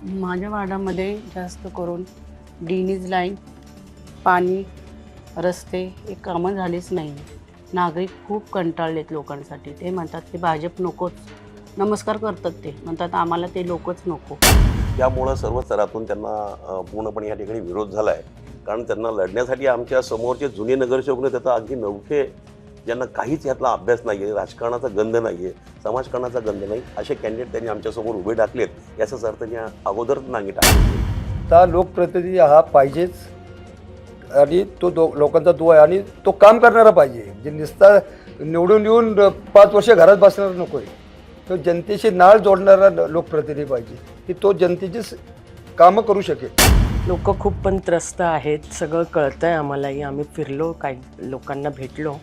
माझ्या वार्डामध्ये जास्त करून ड्रेनेज लाईन, पाणी, रस्ते हे कामं झालीच नाही. नागरिक खूप कंटाळलेत लोकांसाठी. ते म्हणतात की भाजप नकोच. नमस्कार करतात, ते म्हणतात आम्हाला ते लोकच नको. त्यामुळं सर्व स्तरातून त्यांना पूर्णपणे या ठिकाणी विरोध झाला आहे. कारण त्यांना लढण्यासाठी आमच्या समोरचे जुने नगरसेवक ने त्याचा अगदी नवखे, ज्यांना काहीच यातला अभ्यास नाही आहे, राजकारणाचा गंध नाही आहे, समाजकारणाचा गंध नाही, असे कॅन्डिडेट त्यांनी आमच्यासमोर उभे टाकलेत. याचाच अर्थ त्यांनी अगोदरच नांगी टाकली. आता लोकप्रतिनिधी हा पाहिजेच आणि तो लोकांचा दुवा आहे आणि तो काम करणारा पाहिजे. जे नुसता निवडून येऊन 5 वर्ष घरात बसणार नको आहे. तो जनतेशी नाळ जोडणारा लोकप्रतिनिधी पाहिजे की तो जनतेची कामं करू शकेल. लोक खूप पण त्रस्त आहेत, सगळं कळतं आहे आम्हालाही. आम्ही फिरलो, काही लोकांना भेटलो,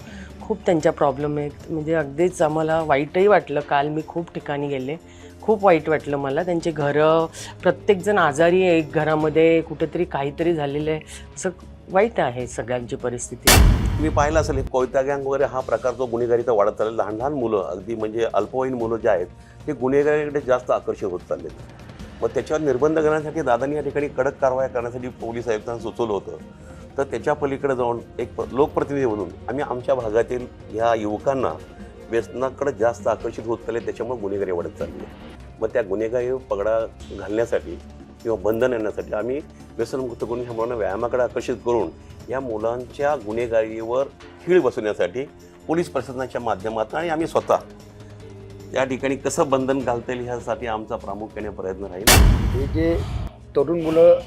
खूप त्यांच्या प्रॉब्लेम आहेत. म्हणजे अगदीच आम्हाला वाईटही वाटलं. काल मी खूप ठिकाणी गेले, खूप वाईट वाटलं मला. त्यांचे घरं, प्रत्येकजण आजारी आहे, एक घरामध्ये कुठेतरी काहीतरी झालेलं आहे. असं वाईट आहे सगळ्यांची परिस्थिती. मी पाहिलं असेल कोयता गँग वगैरे हा प्रकार जो गुन्हेगारीचा वाढत चाललेला, लहान लहान मुलं, अगदी म्हणजे अल्पवयीन मुलं जे आहेत ते गुन्हेगारीकडे जास्त आकर्षित होत चाललेत. मग त्याच्यावर निर्बंध करण्यासाठी दादांनी या ठिकाणी कडक कारवाया करण्यासाठी पोलीस आयुक्तांना सुचवलं होतं. तर त्याच्या पलीकडे जाऊन एक लोकप्रतिनिधी म्हणून आम्ही आमच्या भागातील ह्या युवकांना व्यसनाकडे जास्त आकर्षित होत चालले, त्याच्यामुळे गुन्हेगारी वाढत चालली आहे. मग त्या गुन्हेगारी पगडा घालण्यासाठी किंवा बंधन आणण्यासाठी आम्ही व्यसनमुक्त करून ह्या मुलांना व्यायामाकडे आकर्षित करून या मुलांच्या गुन्हेगारीवर खीळ बसवण्यासाठी पोलीस प्रशासनाच्या माध्यमातून आणि आम्ही स्वतः या ठिकाणी कसं बंधन घालता येईल ह्यासाठी आमचा प्रामुख्याने प्रयत्न राहील. हे जे तरुण मुलं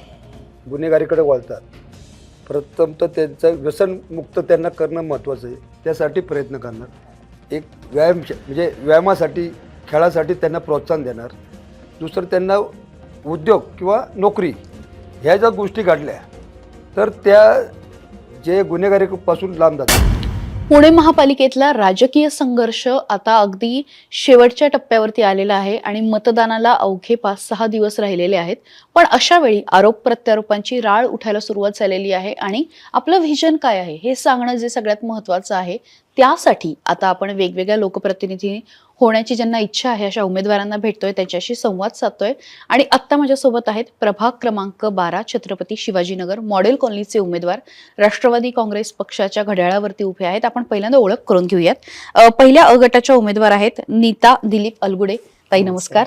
गुन्हेगारीकडे वळतात, प्रथम तर त्यांचं व्यसनमुक्त त्यांना करणं महत्त्वाचं आहे. त्यासाठी प्रयत्न करणार. एक म्हणजे व्यायामासाठी, खेळासाठी त्यांना प्रोत्साहन देणार. दुसरं त्यांना उद्योग किंवा नोकरी ह्या ज्या गोष्टी घडल्या तर त्या जे गुन्हेगारीपासून लांब जातात. पुणे महापालिकेतला राजकीय संघर्ष आता अगदी शेवटच्या टप्प्यावरती आलेला आहे आणि मतदानाला अवघे 5-6 दिवस राहिलेले आहेत. पण अशा वेळी आरोप प्रत्यारोपांची राळ उठायला सुरुवात झालेली आहे आणि आपलं व्हिजन काय आहे हे सांगणं जे सगळ्यात महत्त्वाचं आहे. त्यासाठी आता आपण वेगवेगळ्या लोकप्रतिनिधी होण्याची ज्यांना इच्छा आहे अशा उमेदवारांना भेटतोय, त्यांच्याशी संवाद साधतोय. आणि आत्ता माझ्यासोबत आहेत प्रभाग क्रमांक 12 छत्रपती शिवाजीनगर मॉडेल कॉलनीचे उमेदवार, राष्ट्रवादी काँग्रेस पक्षाच्या घड्याळावरती उभे आहेत. आपण पहिल्यांदा ओळख करून घेऊयात. पहिल्या अ गटाच्या उमेदवार आहेत नीता दिलीप अलगुडे. ताई नमस्कार.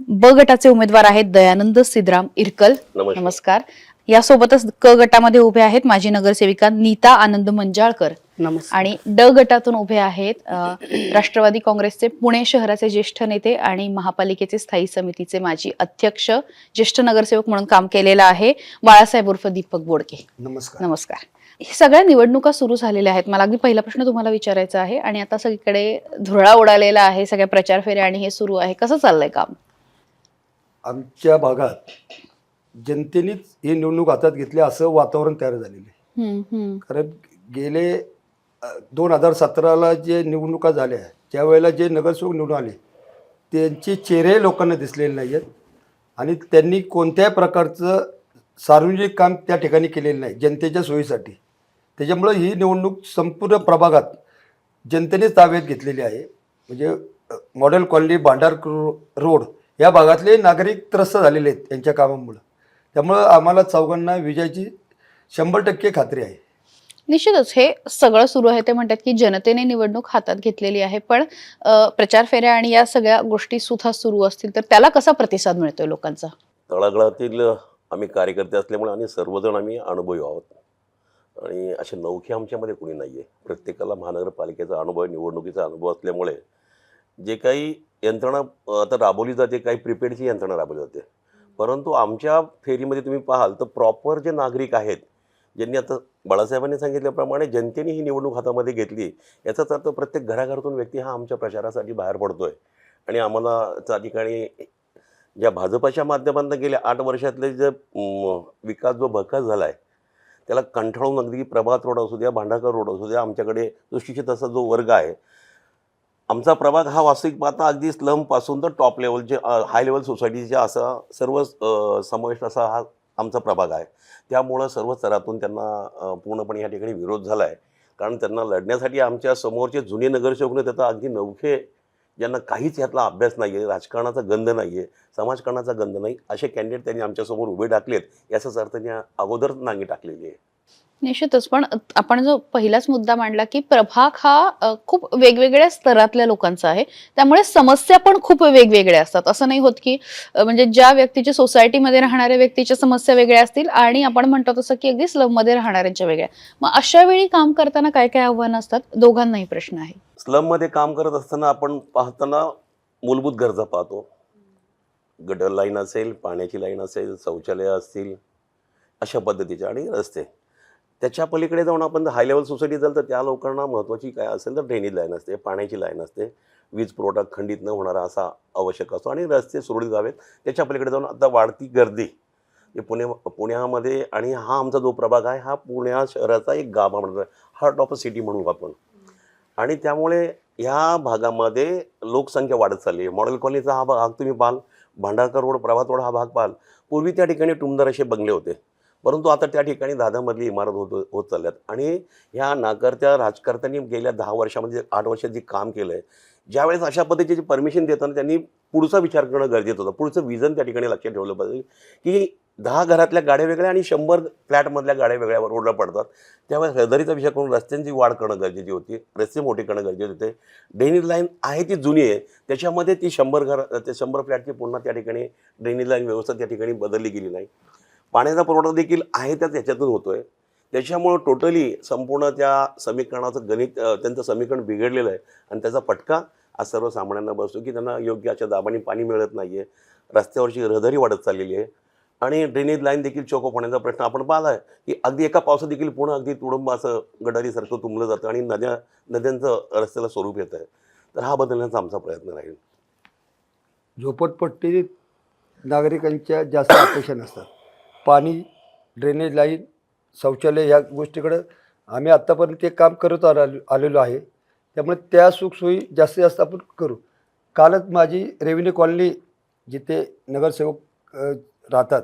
ब गटाचे उमेदवार आहेत दयानंद सिद्धराम इरकल. नमस्कार. यासोबतच क गटामध्ये उभे आहेत माजी नगरसेविका नीता आनंद मंजाळकर. नमस्कार. आणि ड गटातून उभे आहेत राष्ट्रवादी काँग्रेसचे पुणे शहराचे ज्येष्ठ नेते आणि महापालिकेचे स्थायी समितीचे माजी अध्यक्ष, ज्येष्ठ नगरसेवक म्हणून काम केलेलं आहे बाळासाहेब उर्फ दीपक बोडके. नमस्कार. नमस्कार. हे सगळ्या निवडणुका सुरू झालेल्या आहेत. मला अगदी पहिला प्रश्न तुम्हाला विचारायचा आहे. आणि आता सगळीकडे धुरळा उडालेला आहे, सगळ्या प्रचार फेऱ्या आणि हे सुरू आहे. कसं चाललंय काम? आमच्या भागात जनतेनेच ही निवडणूक हातात घेतली असं वातावरण तयार झालेलं आहे. कारण गेले 2017ला जे निवडणुका झाल्या त्यावेळेला जे नगरसेवक निवडून आले त्यांचे चेहरे लोकांना दिसलेले नाही आहेत आणि त्यांनी कोणत्याही प्रकारचं सार्वजनिक काम त्या ठिकाणी केलेलं नाही जनतेच्या सोयीसाठी. त्याच्यामुळं ही निवडणूक संपूर्ण प्रभागात जनतेनेच ताब्यात घेतलेली आहे. म्हणजे मॉडेल कॉलनी, भांडार रोड या भागातले नागरिक त्रस्त झालेले आहेत यांच्या कामामुळं. त्यामुळं आम्हाला चौघांना विजयाची 100% खात्री आहे. निश्चितच हे सगळं सुरू आहे. ते म्हणतात की जनतेने निवडणूक हातात घेतलेली आहे, पण प्रचार फेऱ्या आणि या सगळ्या गोष्टी सुद्धा सुरू असतील तर त्याला कसा प्रतिसाद मिळतोय लोकांचा? तळागाळातील आम्ही कार्यकर्ते असल्यामुळे आणि सर्वजण आम्ही अनुभवी आहोत आणि असे नौखे आमच्यामध्ये कोणी नाही आहे. प्रत्येकाला महानगरपालिकेचा अनुभव, निवडणुकीचा अनुभव असल्यामुळे जे काही यंत्रणा आता राबवली जाते, काही प्रिपेडची यंत्रणा राबवली जाते, परंतु आमच्या फेरीमध्ये तुम्ही पाहाल तर प्रॉपर जे नागरिक आहेत, ज्यांनी आता बाळासाहेबांनी सांगितल्याप्रमाणे जनतेने ही निवडणूक हातामध्ये घेतली, याचाच अर्थ प्रत्येक घराघरातून व्यक्ती हा आमच्या प्रचारासाठी बाहेर पडतोय. आणि आम्हाला त्या ठिकाणी ज्या भाजपाच्या माध्यमातून गेल्या 8 वर्षातले जे विकास जो भकास झाला आहे त्याला कंटाळून अगदी प्रभात रोड असू द्या, भांडारकर रोड असू द्या, आमच्याकडे सुशिक्षित असा जो वर्ग आहे, आमचा प्रभाग हा वास्तविक पाहता अगदी स्लमपासून तर टॉप लेवलचे हाय लेवल सोसायटीच्या असा सर्व समावेश असा हा आमचा प्रभाग आहे. त्यामुळं सर्व स्तरातून त्यांना पूर्णपणे या ठिकाणी विरोध झाला आहे. कारण त्यांना लढण्यासाठी आमच्या समोरचे जुने नगरसेवक ने त्याचा अगदी नवखे, ज्यांना काहीच यातला अभ्यास नाही आहे, राजकारणाचा गंध नाही आहे, समाजकारणाचा गंध नाही, असे कॅन्डिडेट त्यांनी आमच्यासमोर उभे टाकलेत, याचाच अर्थ त्यांनी अगोदर नांगी टाकलेली आहे. निश्चितच. पण आपण जो पहिलाच मुद्दा मांडला की प्रभाग हा खूप वेगवेगळ्या स्तरातल्या लोकांचा आहे, त्यामुळे समस्या पण खूप वेगवेगळ्या असतात. असं नाही होत की म्हणजे ज्या व्यक्तीच्या सोसायटीमध्ये राहणाऱ्या व्यक्तीच्या समस्या वेगळ्या असतील आणि आपण म्हणतो तसं की अगदी स्लममध्ये राहणाऱ्यांच्या वेगळ्या. मग अशा वेळी काम करताना काय काय आव्हानं असतात? दोघांनाही प्रश्न आहे. स्लममध्ये काम करत असताना आपण पाहताना मूलभूत गरजा पाहतो. गटर लाईन असेल, पाण्याची लाईन असेल, शौचालय असतील, अशा पद्धतीचे आणि रस्ते. त्याच्या पलीकडे जाऊन आपण हाय लेवल सोसायटी जाल तर त्या लोकांना महत्त्वाची काय असेल तर ड्रेनेज लाईन असते, पाण्याची लाईन असते, वीज पुरवठा खंडित न होणारा असा आवश्यक असतो आणि रस्ते सुरळीत व्हावेत. त्याच्या पलीकडे जाऊन आता वाढती गर्दी हे पुण्यामध्ये आणि हा आमचा जो प्रभाग आहे हा पुण्या शहराचा एक गाभा म्हणतात, हार्ट ऑफ अ सिटी म्हणू आपण. आणि त्यामुळे ह्या भागामध्ये लोकसंख्या वाढत चालली आहे. मॉडेल कॉलनीचा हा भाग तुम्ही पाहाल, भांडारकर रोड, प्रभात रोड हा भाग पाहाल. पूर्वी त्या ठिकाणी टुमदार असे बंगले होते, परंतु आता त्या ठिकाणी 10 मजली इमारत होत चालल्यात. आणि ह्या नाकारत्या राजकारत्यांनी गेल्या 10 वर्षामध्ये 8 वर्षात जे काम केलं आहे, ज्यावेळेस अशा पद्धतीची परमिशन देताना त्यांनी पुढचा विचार करणं गरजेचं होतं. पुढचं विजन त्या ठिकाणी लक्षात ठेवलं पाहिजे की 10 घरातल्या गाड्या वेगळ्या आणि 100 फ्लॅटमधल्या गाड्या वेगळ्या रोडला पडतात. त्यामुळे रहदारीचा विचार करून रस्त्यांची वाढ करणं गरजेची होती, रस्ते मोठे करणं गरजेचे होते. ड्रेनेज लाईन आहे ती जुनी आहे, त्याच्यामध्ये ती 100 फ्लॅटची पुन्हा त्या ठिकाणी ड्रेनेज लाईन व्यवस्था त्या ठिकाणी बदलली गेली नाही. पाण्याचा पुरवठा देखील आहे त्याच ह्याच्यातून होतोय. त्याच्यामुळं टोटली संपूर्ण त्या समीकरणाचं गणित त्यांचं समीकरण बिघडलेलं आहे आणि त्याचा फटका आज सर्वसामान्यांना बसतो की त्यांना योग्य अशा दाबाने पाणी मिळत नाही आहे, रस्त्यावरची रहदारी वाढत चाललेली आहे आणि ड्रेनेज लाईन देखील चोकअप होण्याचा प्रश्न आपण पाहिला आहे की अगदी एका पावसात देखील पूर्ण अगदी तुडुंब असं गटारीसारखं तुंबलं जातं आणि नद्यांचं रस्त्याला स्वरूप येतं आहे. तर हा बदलण्याचा आमचा प्रयत्न राहील. झोपडपट्टी नागरिकांच्या जास्त अपेक्षा नसतात. पाणी, ड्रेनेज लाईन, शौचालय ह्या गोष्टीकडं आम्ही आत्तापर्यंत ते काम करत आलेलो आहे. त्यामुळे त्या सुखसोयी जास्तीत जास्त आपण करू. कालच माझी रेव्हेन्यू कॉलनी जिथे नगरसेवक राहतात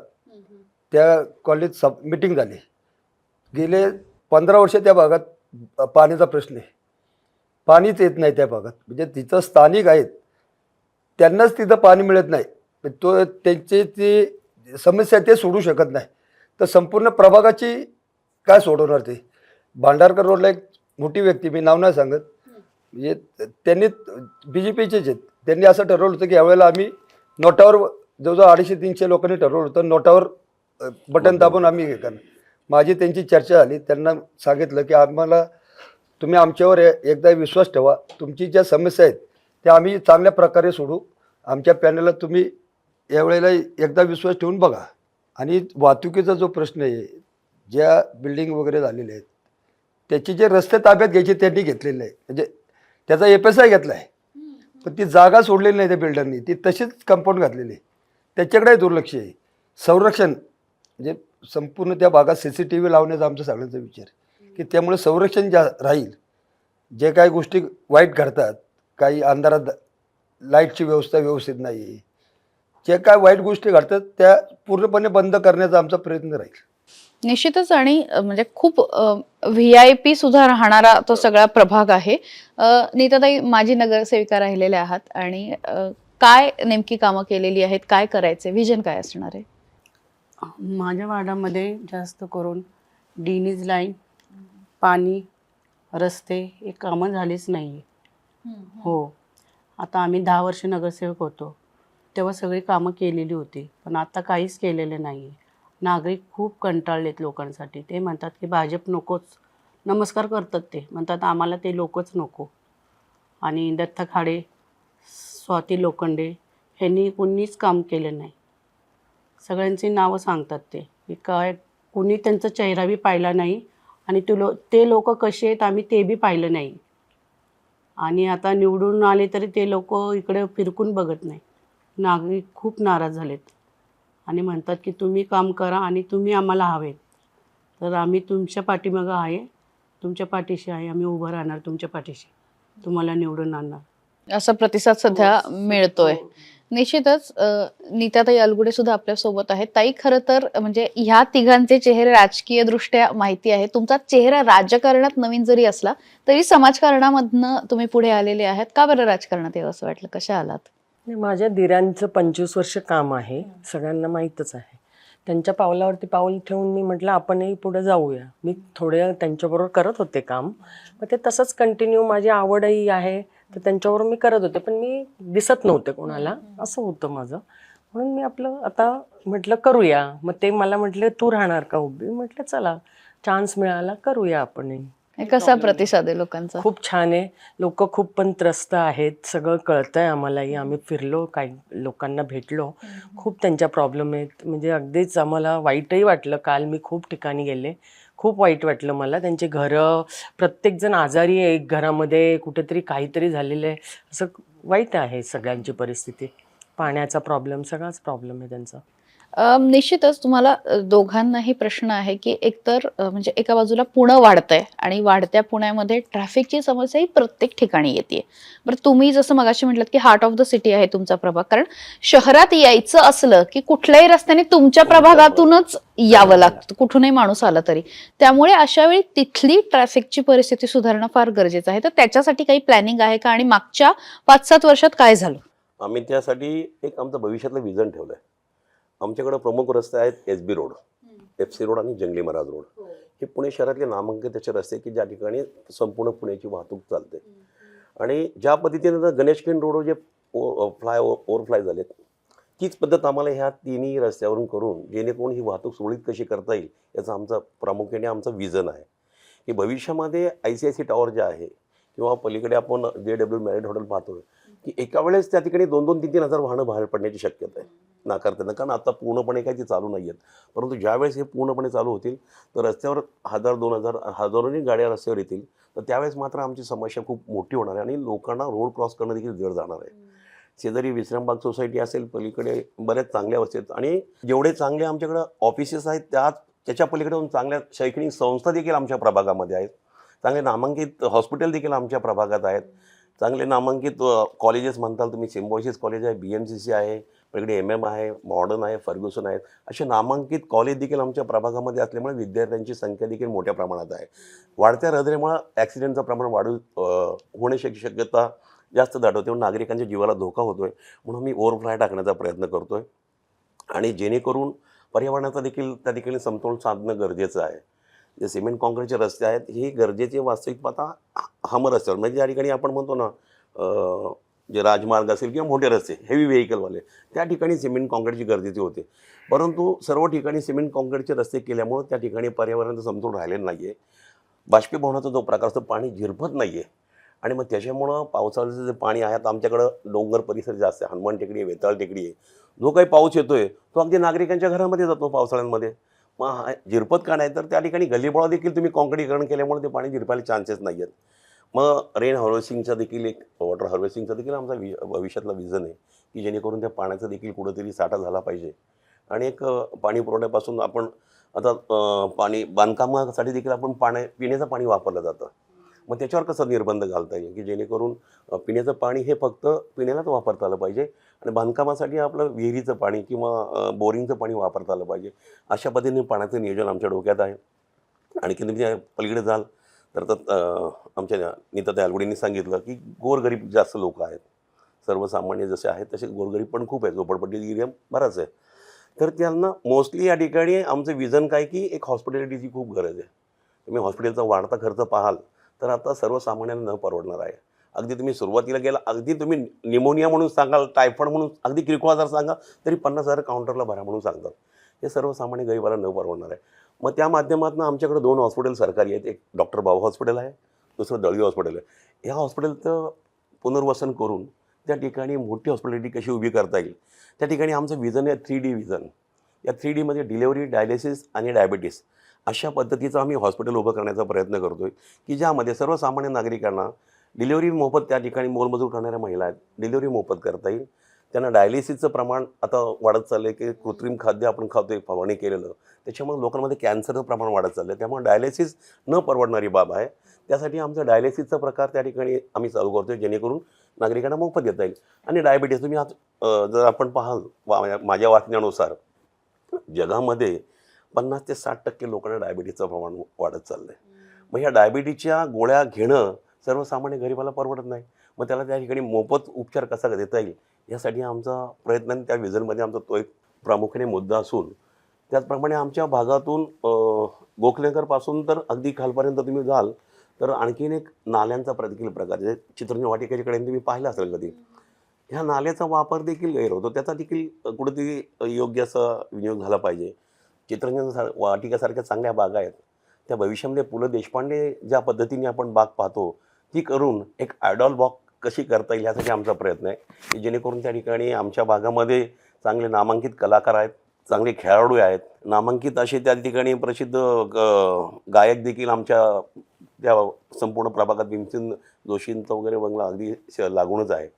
त्या कॉलनीत मिटिंग झाली. गेले 15 वर्ष त्या भागात पाण्याचा प्रश्न आहे, पाणीच येत नाही त्या भागात. म्हणजे तिथं स्थानिक आहेत त्यांनाच तिथं पाणी मिळत नाही. तो त्यांचे ते समस्या ते सोडू शकत नाही, तर संपूर्ण प्रभागाची काय सोडवणार ते? भांडारकर रोडला एक मोठी व्यक्ती, मी नाव नाही सांगत, म्हणजे त्यांनी BJPचेच आहेत, त्यांनी असं ठरवलं होतं की यावेळेला आम्ही नोटावर जवळजवळ 250-300 लोकांनी ठरवलं होतं नोटावर बटन दाबून आम्ही हे करणार. माझी त्यांची चर्चा झाली. त्यांना सांगितलं की आम्हाला तुम्ही आमच्यावर एकदा विश्वास ठेवा, तुमची ज्या समस्या आहेत त्या आम्ही चांगल्या प्रकारे सोडू. आमच्या पॅनलला तुम्ही यावेळेला एकदा विश्वास ठेवून बघा. आणि वाहतुकीचा जो प्रश्न आहे, ज्या बिल्डिंग वगैरे झालेले आहेत त्याचे जे रस्ते ताब्यात घ्यायचे त्यांनी घेतलेले आहे, म्हणजे त्याचा FSI घेतला आहे, पण ती जागा सोडलेली नाही त्या बिल्डरनी, ती तशीच कंपाऊंड घातलेली आहे, त्याच्याकडे दुर्लक्ष आहे. संरक्षण म्हणजे संपूर्ण त्या भागात CCTV लावण्याचा आमचा सगळ्यांचा विचार आहे की त्यामुळे संरक्षण राहील. जे काही गोष्टी वाईट घडतात, काही अंधारात लाईटची व्यवस्था व्यवस्थित नाही आहे, जे काय वाईट गोष्टी घडतात त्या पूर्णपणे बंद करण्याचा आमचा प्रयत्न राहील. निश्चितच. आणि म्हणजे खूप VIP सुद्धा राहणारा तो सगळा प्रभाग आहे. नीताताई, माजी नगरसेविका राहिलेल्या आहात आणि काय नेमकी कामं केलेली आहेत, काय करायचे, विजन काय असणार आहे? माझ्या वार्डामध्ये जास्त करून ड्रेनेज लाईन, पाणी, रस्ते हे कामं झालीच नाही आहे. हो, आता आम्ही 10 वर्ष नगरसेवक होतो तेव्हा सगळी कामं केलेली होती, पण आता काहीच केलेलं नाही आहे. नागरिक खूप कंटाळलेत लोकांसाठी. ते म्हणतात की भाजप नकोच, नमस्कार करतात, ते म्हणतात आम्हाला ते लोकच नको. आणि दत्ता खाडे, स्वाती लोखंडे ह्यांनी कुणीच काम केलं नाही. सगळ्यांची नावं सांगतात ते की काय कुणी त्यांचा चेहराही पाहिला नाही आणि ते लोक कसे आहेत आम्ही ते बी पाहिलं नाही. आणि आता निवडून आले तरी ते लोक इकडे फिरकून बघत नाही. नागरिक खूप नाराज झालेत आणि म्हणतात की तुम्ही काम करा आणि तुम्ही आम्हाला हवे, तर आम्ही तुमच्या पाठीमागं आहे, तुमच्या पाठीशी आहे, आम्ही उभं राहणार तुमच्या पाठीशी, तुम्हाला निवडून आणणार, असा प्रतिसाद सध्या मिळतोय. निश्चितच नीताताई अलगुडे सुद्धा आपल्या सोबत आहेत. ताई, खरं तर म्हणजे ह्या तिघांचे चेहरे राजकीय दृष्ट्या माहिती आहे. तुमचा चेहरा राजकारणात नवीन जरी असला तरी समाजकारणामधनं तुम्ही पुढे आलेले आहात. का बरं राजकारणात यावं असं वाटलं? कशा आलात? नाही, माझ्या दिरांचं 25 वर्ष काम आहे, सगळ्यांना माहीतच आहे. त्यांच्या पावलावरती पाऊल ठेवून मी म्हटलं आपणही पुढे जाऊया. मी थोड्या त्यांच्याबरोबर करत होते काम, मग ते तसंच कंटिन्यू, माझी आवडही आहे तर त्यांच्याबरोबर मी करत होते, पण मी दिसत नव्हते कोणाला, असं होतं माझं. म्हणून मी आपलं आता म्हटलं करूया. मग ते मला म्हटले तू राहणार का उभी? म्हटलं चला, चान्स मिळाला, करूया आपणही. कसा प्रतिसाद आहे लोकांचा? खूप छान आहे. लोक खूप पण त्रस्त आहेत, सगळं कळतंय आम्हालाही. आम्ही फिरलो, काही लोकांना भेटलो, खूप त्यांच्या प्रॉब्लेम आहेत. म्हणजे अगदीच आम्हाला वाईटही वाटलं. काल मी खूप ठिकाणी गेले, खूप वाईट वाटलं मला. त्यांचे घरं, प्रत्येकजण आजारी आहे, एक घरामध्ये कुठेतरी काहीतरी झालेलं आहे, असं वाईट आहे सगळ्यांची परिस्थिती. पाण्याचा प्रॉब्लेम, सगळाच प्रॉब्लेम आहे त्यांचा. निश्चितच तुम्हाला दोघांनाही प्रश्न आहे की एकतर म्हणजे एका बाजूला पुणं वाढतंय आणि वाढत्या पुण्यामध्ये ट्रॅफिकची समस्या ही प्रत्येक ठिकाणी येते. बरं, तुम्ही जसं मगाशी म्हटलं की हार्ट ऑफ द सिटी आहे तुमचा प्रभाग, कारण शहरात यायचं असलं की कुठल्याही रस्त्याने तुमच्या प्रभागातूनच यावं लागतं, कुठूनही माणूस आला तरी. त्यामुळे अशा वेळी तिथली ट्रॅफिकची परिस्थिती सुधारणं फार गरजेचं आहे. तर त्याच्यासाठी काही प्लॅनिंग आहे का? आणि मागच्या 5-7 वर्षात काय झालं? आम्ही त्यासाठी एक आमचं भविष्यातलं विजन ठेवलं आहे. आमच्याकडे प्रमुख रस्ते आहेत SB रोड, FC रोड आणि जंगली महाराज रोड. हे पुणे शहरातले नामांकित असे रस्ते की ज्या ठिकाणी संपूर्ण पुण्याची वाहतूक चालते. आणि ज्या पद्धतीने गणेशखिंड रोडवर जे ओव्हरफ्लाय झालेत, तीच पद्धत आम्हाला ह्या तिन्ही रस्त्यावरून करून जेणेकरून ही वाहतूक सुरळीत कशी करता येईल याचं आमचं प्रामुख्याने आमचं विजन आहे. की भविष्यामध्ये ICIC टॉवर जे आहे किंवा पलीकडे आपण JW मॅरिट हॉटेल पाहतोय की एका वेळेस त्या ठिकाणी 2-3 हजार वाहनं बाहेर पडण्याची शक्यता आहे. नाकारते ना, कारण आता पूर्णपणे काही ती चालू नाही आहेत. परंतु ज्यावेळेस हे पूर्णपणे चालू होतील तर रस्त्यावर 1000-2000 हजारोनी गाड्या रस्त्यावर येतील, तर त्यावेळेस मात्र आमची समस्या खूप मोठी होणार आहे आणि लोकांना रोड क्रॉस करणं देखील जड जाणार आहे. शेजारी विश्रामबाग सोसायटी असेल, पलीकडे बऱ्याच चांगल्या अवस्थेत आणि जेवढे चांगले आमच्याकडं ऑफिसेस आहेत त्याच्या पलीकडे चांगल्या शैक्षणिक संस्था देखील आमच्या प्रभागामध्ये आहेत. चांगले नामांकित हॉस्पिटल देखील आमच्या प्रभागात आहेत. चांगले नामांकित कॉलेजेस म्हणताल तुम्ही, सिम्बॉयसिस कॉलेज आहे, BMCC आहे, पलीकडे MM आहे, मॉडर्न आहे, फर्ग्युसन आहेत. असे नामांकित कॉलेज देखील आमच्या प्रभागामध्ये असल्यामुळे विद्यार्थ्यांची संख्या देखील मोठ्या प्रमाणात आहे. वाढत्या रहदारीमुळे ॲक्सिडेंटचं प्रमाण होण्याची शक्यता जास्त दाटवते, म्हणून नागरिकांच्या जीवाला धोका होतोय. म्हणून मी ओव्हरफ्लाय टाकण्याचा प्रयत्न करतोय आणि जेणेकरून पर्यावरणाचा देखील त्या ठिकाणी समतोल साधणं गरजेचं आहे. जे सिमेंट कॉन्क्रीटचे रस्ते आहेत हे गरजेचे वास्तविक पाहता हमर रस्त्यावर, म्हणजे ज्या ठिकाणी आपण म्हणतो ना जे राजमार्ग असेल किंवा मोठे रस्ते हेवी व्हेकलवाले, त्या ठिकाणी सिमेंट कॉन्क्रीटची गरजेची होते. परंतु सर्व ठिकाणी सिमेंट कॉन्क्रीटचे रस्ते केल्यामुळे त्या ठिकाणी पर्यावरणाचा समतोल राहिलेला नाही आहे. बाष्पीभवनाचा जो प्रकार असतो, पाणी झिरपत नाही आहे आणि मग त्याच्यामुळं पावसाळ्याचं जे पाणी आहे, आता आमच्याकडं डोंगर परिसर जास्त आहे, हनुमान टेकडी आहे, वेताळ टेकडी आहे. जो काही पाऊस येतोय तो अगदी नागरिकांच्या घरामध्ये जातो पावसाळ्यांमध्ये. मग झिरपत का नाही, तर त्या ठिकाणी गल्लीबोळा देखील तुम्ही कॉन्क्रीटीकरण केल्यामुळे ते पाणी झिरपायला चान्सेस नाही आहेत. मग रेन हार्वेस्टिंगचा देखील एक वॉटर हार्वेस्टिंगचा देखील आमचा भविष्यातला विजन आहे की जेणेकरून त्या पाण्याचा देखील कुठंतरी साठा झाला पाहिजे. आणि एक पाणी पुरवठ्यापासून आपण आता पाणी बांधकामासाठी देखील आपण पिण्याचं पाणी वापरलं जातं. मग त्याच्यावर कसं निर्बंध घालता येईल की जेणेकरून पिण्याचं पाणी हे फक्त पिण्यालाच वापरता आलं पाहिजे आणि बांधकामासाठी आपलं विहिरीचं पाणी किंवा बोरिंगचं पाणी वापरता आलं पाहिजे. अशा पद्धतीने पाण्याचं नियोजन आमच्या डोक्यात आहे. आणखी तुम्ही पलीकडे जाल तर आमच्या नीताताई अलगुडेंनी सांगितलं की गोरगरीब जास्त लोक आहेत. सर्वसामान्य जसे आहेत तसे गोरगरीब पण खूप आहे, झोपडपट्टी एरिया बराच आहे. तर त्यांना मोस्टली या ठिकाणी आमचं विजन काय की एक हॉस्पिटॅलिटीची खूप गरज आहे. तुम्ही हॉस्पिटलचा वाढता खर्च पाहाल तर आता सर्वसामान्यांना न परवडणार आहे. अगदी तुम्ही सुरुवातीला गेला, अगदी तुम्ही निमोनिया म्हणून सांगाल, टायफॉइड म्हणून अगदी किरकोळ आजार सांगा तरी 50,000 काउंटरला भरा म्हणून सांगतात. हे सर्वसामान्य गरिबाला न परवडणार आहे. मग त्या माध्यमातून आमच्याकडे 2 हॉस्पिटल सरकारी आहेत. एक डॉक्टर बाबा हॉस्पिटल आहे, दुसरं दळवी हॉस्पिटल आहे. ह्या हॉस्पिटलचं पुनर्वसन करून त्या ठिकाणी मोठी हॉस्पिटॅलिटी कशी उभी करता येईल, त्या ठिकाणी आमचं विजन आहे 3D विजन. या 3Dमध्ये डिलेव्हरी, डायलिसिस आणि डायबिटीस अशा पद्धतीचं आम्ही हॉस्पिटल उभं करण्याचा प्रयत्न करतो आहे की ज्यामध्ये सर्वसामान्य नागरिकांना डिलेव्हरी मोफत, त्या ठिकाणी मोलमजूर करणाऱ्या महिला आहेत, डिलेव्हरी मोफत करता येईल. त्यांना डायलिसिसचं प्रमाण आता वाढत चाललं आहे की कृत्रिम खाद्य आपण खातोय फवारणी केलेलं, त्याच्यामुळे लोकांमध्ये कॅन्सरचं प्रमाण वाढत चाललं आहे. त्यामुळे डायलिसिस न परवडणारी बाब आहे. त्यासाठी आमचं डायलिसिसचा प्रकार त्या ठिकाणी आम्ही चालू करतो जेणेकरून नागरिकांना मोफत देता येईल. आणि डायबिटीस तुम्ही आज जर आपण पाहाल माझ्या वाचण्यानुसार जगामध्ये 50 ते 60% लोकांना डायबिटीसचं प्रमाण वाढत चाललं आहे. मग ह्या डायबिटीसच्या गोळ्या घेणं सर्वसामान्य गरिबाला परवडत नाही. मग त्याला त्या ठिकाणी मोफत उपचार कसा देता येईल यासाठी आमचा प्रयत्न आणि त्या विजनमध्ये आमचा तो एक प्रामुख्याने मुद्दा असून, त्याचप्रमाणे आमच्या भागातून गोखलेकरपासून तर अगदी खालपर्यंत तुम्ही जाल तर आणखीन एक नाल्यांचा देखील प्रकार आहे. चित्रंजन वाटिकेच्याकडे तुम्ही पाहिलं असेल कधी, ह्या नाल्याचा वापर देखील गैर होतो. त्याचा देखील कुठेतरी योग्य असा विनियोग झाला पाहिजे. चित्रंजन वाटिकेसारख्या चांगल्या बागा आहेत, त्या भविष्यामध्ये पु ल देशपांडे ज्या पद्धतीने आपण बाग पाहतो ती करून एक आयडॉल बाग कशी करता येईल यासाठी आमचा प्रयत्न आहे, की जेणेकरून त्या ठिकाणी आमच्या भागामध्ये चांगले नामांकित कलाकार आहेत, चांगले खेळाडू आहेत, नामांकित असे त्या ठिकाणी प्रसिद्ध गायक देखील आमच्या त्या संपूर्ण प्रभागात भीमसेन जोशींचा वगैरे बंगला अगदी लागूनच आहे.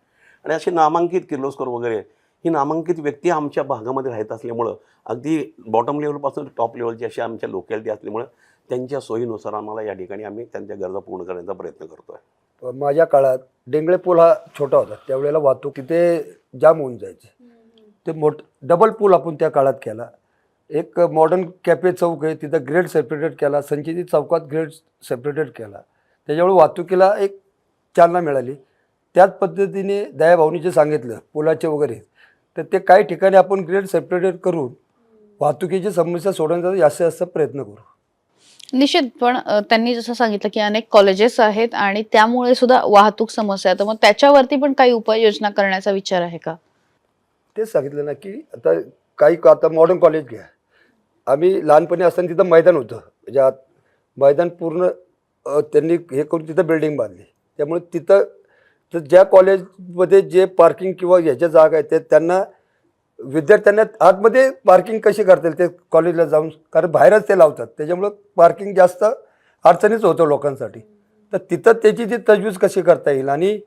आणि असे नामांकित किर्लोस्कर वगैरे ही नामांकित व्यक्ती आमच्या भागामध्ये राहत असल्यामुळं अगदी बॉटम लेवलपासून टॉप लेवलची अशी आमच्या लोकॅलिटी असल्यामुळं त्यांच्या सोयीनुसार आम्हाला या ठिकाणी आम्ही त्यांच्या गरजा पूर्ण करण्याचा प्रयत्न करतो आहे. माझ्या काळात डेंगळे पूल हा छोटा होता, त्यावेळेला वाहतूक तिथे जाम होऊन जायची. ते डबल पूल आपण त्या काळात केला. एक मॉडर्न कॅफे चौक आहे तिथं ग्रेड सेपरेटेड केला, संचिती चौकात ग्रेड सेपरेटेड केला. त्याच्यामुळे वाहतुकीला एक चालना मिळाली. त्याच पद्धतीने दयाभाऊनी जे सांगितलं पुलाचे वगैरे, तर ते काही ठिकाणी आपण ग्रेड सेपरेटेड करून वाहतुकीची समस्या सोडवण्याचा जास्तीत जास्त प्रयत्न करू. निश्चित. पण त्यांनी जसं सांगितलं की अनेक कॉलेजेस आहेत आणि त्यामुळे सुद्धा वाहतूक समस्या आहे, तर मग त्याच्यावरती पण काही उपाययोजना करण्याचा विचार आहे का? तेच सांगितलं ना की आता मॉडर्न कॉलेज घ्या. आम्ही लहानपणी असताना तिथं मैदान होतं, ज्यात मैदान पूर्ण त्यांनी हे करून तिथं बिल्डिंग बांधली. त्यामुळे तिथं तर ज्या कॉलेजमध्ये जे पार्किंग किंवा ह्याच्या जागा आहेत ते त्यांना विद्यार्थ्यांना आतमध्ये पार्किंग कशी करता येईल ते कॉलेजला जाऊन, कारण बाहेरच ते लावतात. त्याच्यामुळं पार्किंग जास्त अडचणीच होतं लोकांसाठी. तर तिथं त्याची जी तजवीज कशी करता येईल आणि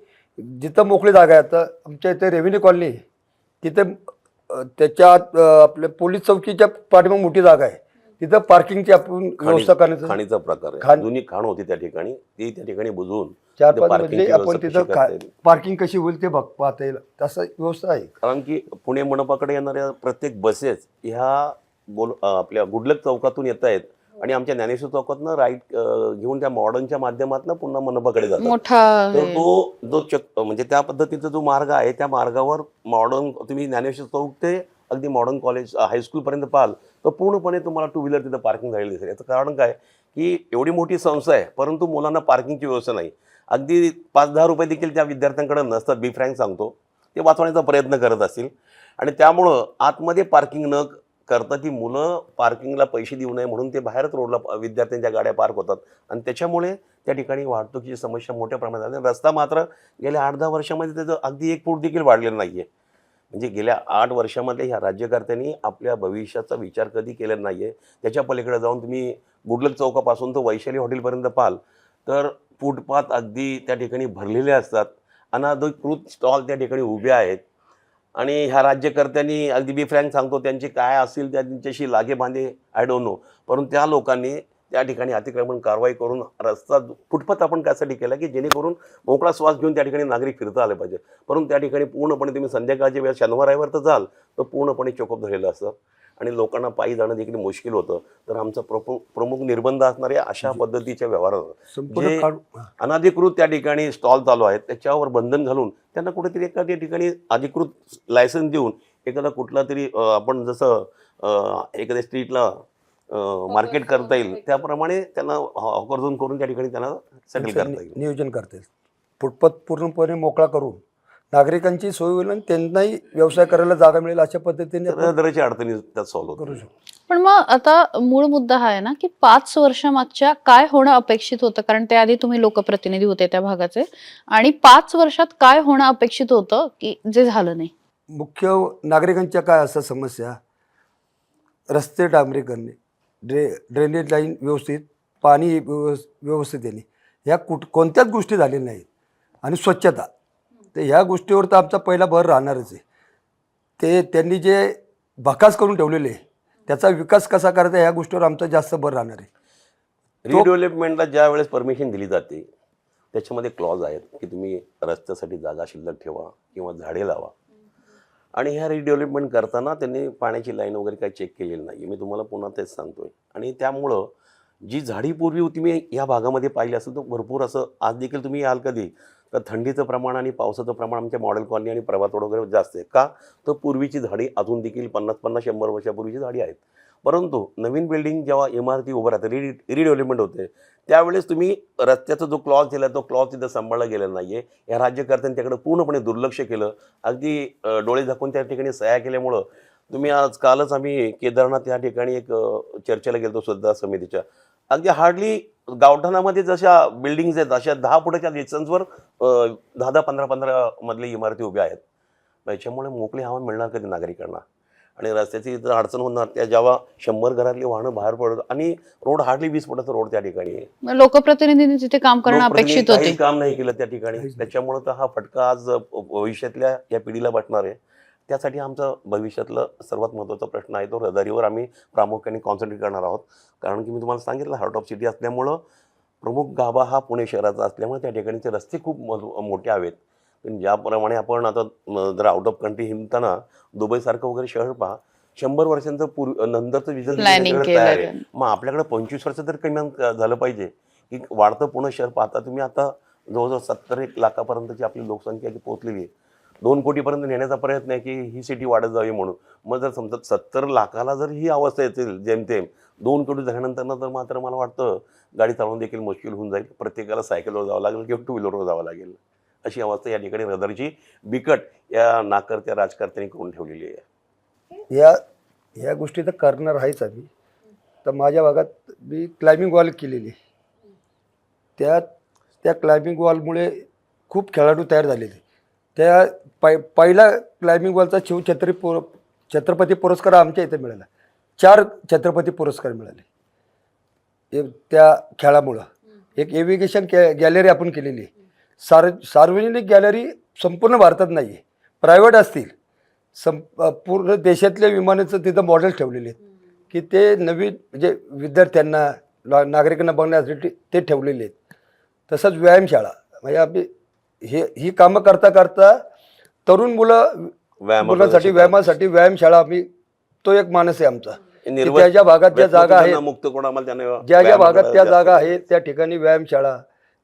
जिथं मोकळी जागा आहे, आता आमच्या इथे रेव्हेन्यू कॉलनी आहे, तिथे त्याच्यात आपल्या पोलीस चौकीच्या पाठीमागे मोठी जागा आहे, तिथं पार्किंगची आपण व्यवस्था करण्याचं खाणीचा प्रकार आहे. जुनी खाण होती त्या ठिकाणी, ती त्या ठिकाणी बुजवून 4-5 मजले आपण तिथं पार्किंग कशी होईल ते पाहता येईल तसं व्यवस्था आहे. कारण की पुणे मनपाकडे येणाऱ्या प्रत्येक बसेस ह्या आपल्या गुडलक चौकातून येत आहेत आणि आमच्या ज्ञानेश्वर चौकातनं राईट घेऊन त्या मॉडर्नच्या माध्यमातून पुन्हा मनपाकडे जातात. मोठा तर तो म्हणजे त्या पद्धतीचा जो मार्ग आहे त्या मार्गावर मॉडर्न तुम्ही ज्ञानेश्वर चौक ते अगदी मॉडर्न कॉलेज हायस्कूलपर्यंत पाहाल तर पूर्णपणे तुम्हाला 2 व्हीलर तिथं पार्किंग झालेली दिसेल. याचं कारण काय की एवढी मोठी संस्था आहे परंतु मुलांना पार्किंगची व्यवस्था नाही. अगदी 5-10 रुपये देखील त्या विद्यार्थ्यांकडे नसतात. बी फ्रँक सांगतो, ते वाचवण्याचा प्रयत्न करत असतील आणि त्यामुळं आतमध्ये पार्किंग न करता ती मुलं पार्किंगला पैसे देऊ नये म्हणून ते बाहेरच रोडला विद्यार्थ्यांच्या गाड्या पार्क होतात आणि त्याच्यामुळे त्या ठिकाणी वाहतुकीची समस्या मोठ्या प्रमाणात आहे. रस्ता मात्र गेल्या 8-10 वर्षामध्ये त्याचं अगदी 1 फूट देखील वाढलेलं नाही आहे. म्हणजे गेल्या 8 वर्षामध्ये ह्या राज्यकर्त्यांनी आपल्या भविष्याचा विचार कधी केलेला नाही आहे. त्याच्या पलीकडे जाऊन तुम्ही गुडलक चौकापासून तो वैशाली हॉटेलपर्यंत पाहाल तर फुटपाथ अगदी त्या ठिकाणी भरलेले असतात. अनधिकृत स्टॉल त्या ठिकाणी उभे आहेत आणि ह्या राज्यकर्त्यांनी अगदी बी फ्रँक सांगतो त्यांची काय असेल त्यांच्याशी लागेबांधे आय डोंट नो, परंतु त्या लोकांनी त्या ठिकाणी अतिक्रमण कारवाई करून रस्ता फुटपाथ आपण त्यासाठी केला की जेणेकरून मोकळा श्वास घेऊन त्या ठिकाणी नागरिक फिरता आले पाहिजे. परंतु त्या ठिकाणी पूर्णपणे तुम्ही संध्याकाळच्या वेळेस शनिवार रविवार तर जाल तर पूर्णपणे चोकअप झालेलं असतं आणि लोकांना पायी जाणं देखील मुश्किल होतं. तर आमचा प्रमुख निर्बंध असणाऱ्या अशा पद्धतीच्या व्यवहारावर अनधिकृत त्या ठिकाणी स्टॉल चालू आहेत त्याच्यावर बंधन घालून त्यांना कुठेतरी एखाद्या ठिकाणी अधिकृत लायसन्स देऊन एखादा कुठला तरी आपण जसं एखाद्या स्ट्रीटला मार्केट करता येईल त्याप्रमाणे त्यांना हॉकर झोन करून त्या ठिकाणी त्यांना सेटल करता येईल, नियोजन करता येईल. फुटपाथ पूर्णपणे मोकळा करून नागरिकांची सोय होईल आणि त्यांनाही व्यवसाय करायला जागा मिळेल अशा पद्धतीने दराच्या अडचणी त्यात सॉल्व्ह करू शकतो. पण मग आता मूळ मुद्दा हा आहे ना की 5 वर्षामागच्या काय होणं अपेक्षित होतं, कारण त्याआधी तुम्ही लोकप्रतिनिधी होते त्या भागाचे, आणि 5 वर्षात काय होणं अपेक्षित होतं की जे झालं नाही? मुख्य नागरिकांच्या काय असं समस्या, रस्ते डांबरीकरणे, ड्रेनेज लाईन व्यवस्थित, पाणी व्यवस्थित येणे, ह्या कोणत्याच गोष्टी झालेल्या नाहीत. आणि स्वच्छता, तर ह्या गोष्टीवर तर आमचा पहिला भर राहणारच आहे. ते त्यांनी जे भकास करून ठेवलेले त्याचा विकास कसा करायचा ह्या गोष्टीवर आमचा जास्त भर राहणार आहे. रिडेव्हलपमेंटला ज्या वेळेस परमिशन दिली जाते त्याच्यामध्ये क्लॉज आहेत की तुम्ही रस्त्यासाठी जागा शिल्लक ठेवा किंवा झाडे लावा. आणि ह्या रिडेव्हलपमेंट करताना त्यांनी पाण्याची लाईन वगैरे काही चेक केलेली नाही. मी तुम्हाला पुन्हा तेच सांगतोय. आणि त्यामुळं जी झाडी पूर्वी तुम्ही या भागामध्ये पाहिली असेल तर भरपूर असं, आज देखील तुम्ही याल कधी तर थंडीचं प्रमाण आणि पावसाचं प्रमाण आमच्या मॉडेल कॉलनी आणि प्रभात रोड वगैरे जास्त आहे. का? तर पूर्वीची झाडी अजून देखील 50-100 वर्षापूर्वीची झाडी आहेत. परंतु नवीन बिल्डिंग जेव्हा इमारती उभं राहते, रिडेव्हलपमेंट होते, त्यावेळेस तुम्ही रस्त्याचा जो क्लॉज दिला तो क्लॉज तिथं सांभाळला गेलेला नाही आहे. या राज्यकर्त्यांनी त्याकडे पूर्णपणे दुर्लक्ष केलं. अगदी डोळे झाकून त्या ठिकाणी सह्या केल्यामुळं तुम्ही आज कालच आम्ही केदारनाथ या ठिकाणी एक चर्चेला गेलो सुद्धा समितीच्या. अगदी हार्डली गावठाणामध्ये जशा बिल्डिंग्स आहेत अशा 10 फुटाच्या डिस्टन्सवर 10-10, 15-15 मधली इमारती उभ्या आहेत. याच्यामुळे मोकळी हवा मिळणार कधी नागरिकांना? आणि रस्त्याची जर अडचण होणार त्या जेव्हा 100 घरातली वाहनं बाहेर पडत आणि रोड हार्डली 20 फुटाचा रोड त्या ठिकाणी आहे. लोकप्रतिनिधींनी तिथे काम करणं लोकप्रतिनिधी अपेक्षित होते. काहीच काम नाही केलं त्या ठिकाणी. त्याच्यामुळे तर हा फटका आज भविष्यातल्या या पिढीला बसणार आहे. त्यासाठी आमचा भविष्यातला सर्वात महत्त्वाचा प्रश्न आहे तो रहदारीवर आम्ही प्रामुख्याने कॉन्सन्ट्रेट करणार आहोत. कारण की मी तुम्हाला सांगितलं हार्ट ऑफ सिटी असल्यामुळं प्रमुख गाभा हा पुणे शहराचा असल्यामुळे त्या ठिकाणचे रस्ते खूप मोठे हवेत. पण ज्याप्रमाणे आपण आता जर आउट ऑफ कंट्री हिंडताना दुबईसारखं वगैरे शहर पहा, 100 वर्षांचं नंतरचं विजन Planning तयार आहे. केलं. मग आपल्याकडे 25 वर्ष तर कमी झालं पाहिजे की वाढतं पुणे शहर पाहता तुम्ही आता जवळजवळ 70-1 लाखापर्यंतची आपली लोकसंख्या की पोहोचलेली आहे. 2 कोटीपर्यंत नेण्याचा प्रयत्न आहे की ही सिटी वाढत जावी म्हणून. मग जर समजा 70 लाखाला जर ही अवस्था येतील जेमतेम 2 कोटी झाल्यानंतर तर मात्र मला वाटतं गाडी चालवून देखील मुश्किल होऊन जाईल. प्रत्येकाला सायकलवर जावं लागेल किंवा 2 व्हीलरवर जावं लागेल. अशी अवस्था या ठिकाणी रहदारीची बिकट या नाकर्त्या राजकारत्यांनी करून ठेवलेली आहे. या गोष्टी तर करणार आहेच आम्ही. तर माझ्या भागात मी क्लाइम्बिंग वॉल केलेली. त्या क्लाइम्बिंग वॉलमुळे खूप खेळाडू तयार झालेले. त्या पहिला क्लाइम्बिंग वॉलचा छत्रपती पुरस्कार आमच्या इथे मिळाला. 4 छत्रपती पुरस्कार मिळाले त्या खेळामुळं. एक एव्हिगेशन गॅलरी आपण केलेली आहे. सार्वजनिक गॅलरी संपूर्ण भारतात नाही आहे, प्रायव्हेट असतील. पूर्ण देशातल्या विमानाचं तिथं मॉडेल ठेवलेले आहेत की ते नवीन म्हणजे विद्यार्थ्यांना नागरिकांना बघण्यासाठी ते ठेवलेले आहेत. तसंच व्यायामशाळा म्हणजे आपली ही कामं करता करता तरुण मुलांसाठी व्यायामासाठी व्यायामशाळा आम्ही तो एक मानस आहे आमचा. त्या ज्या भागात ज्या जागा आहेत ज्या भागात त्या जागा आहेत त्या ठिकाणी व्यायामशाळा,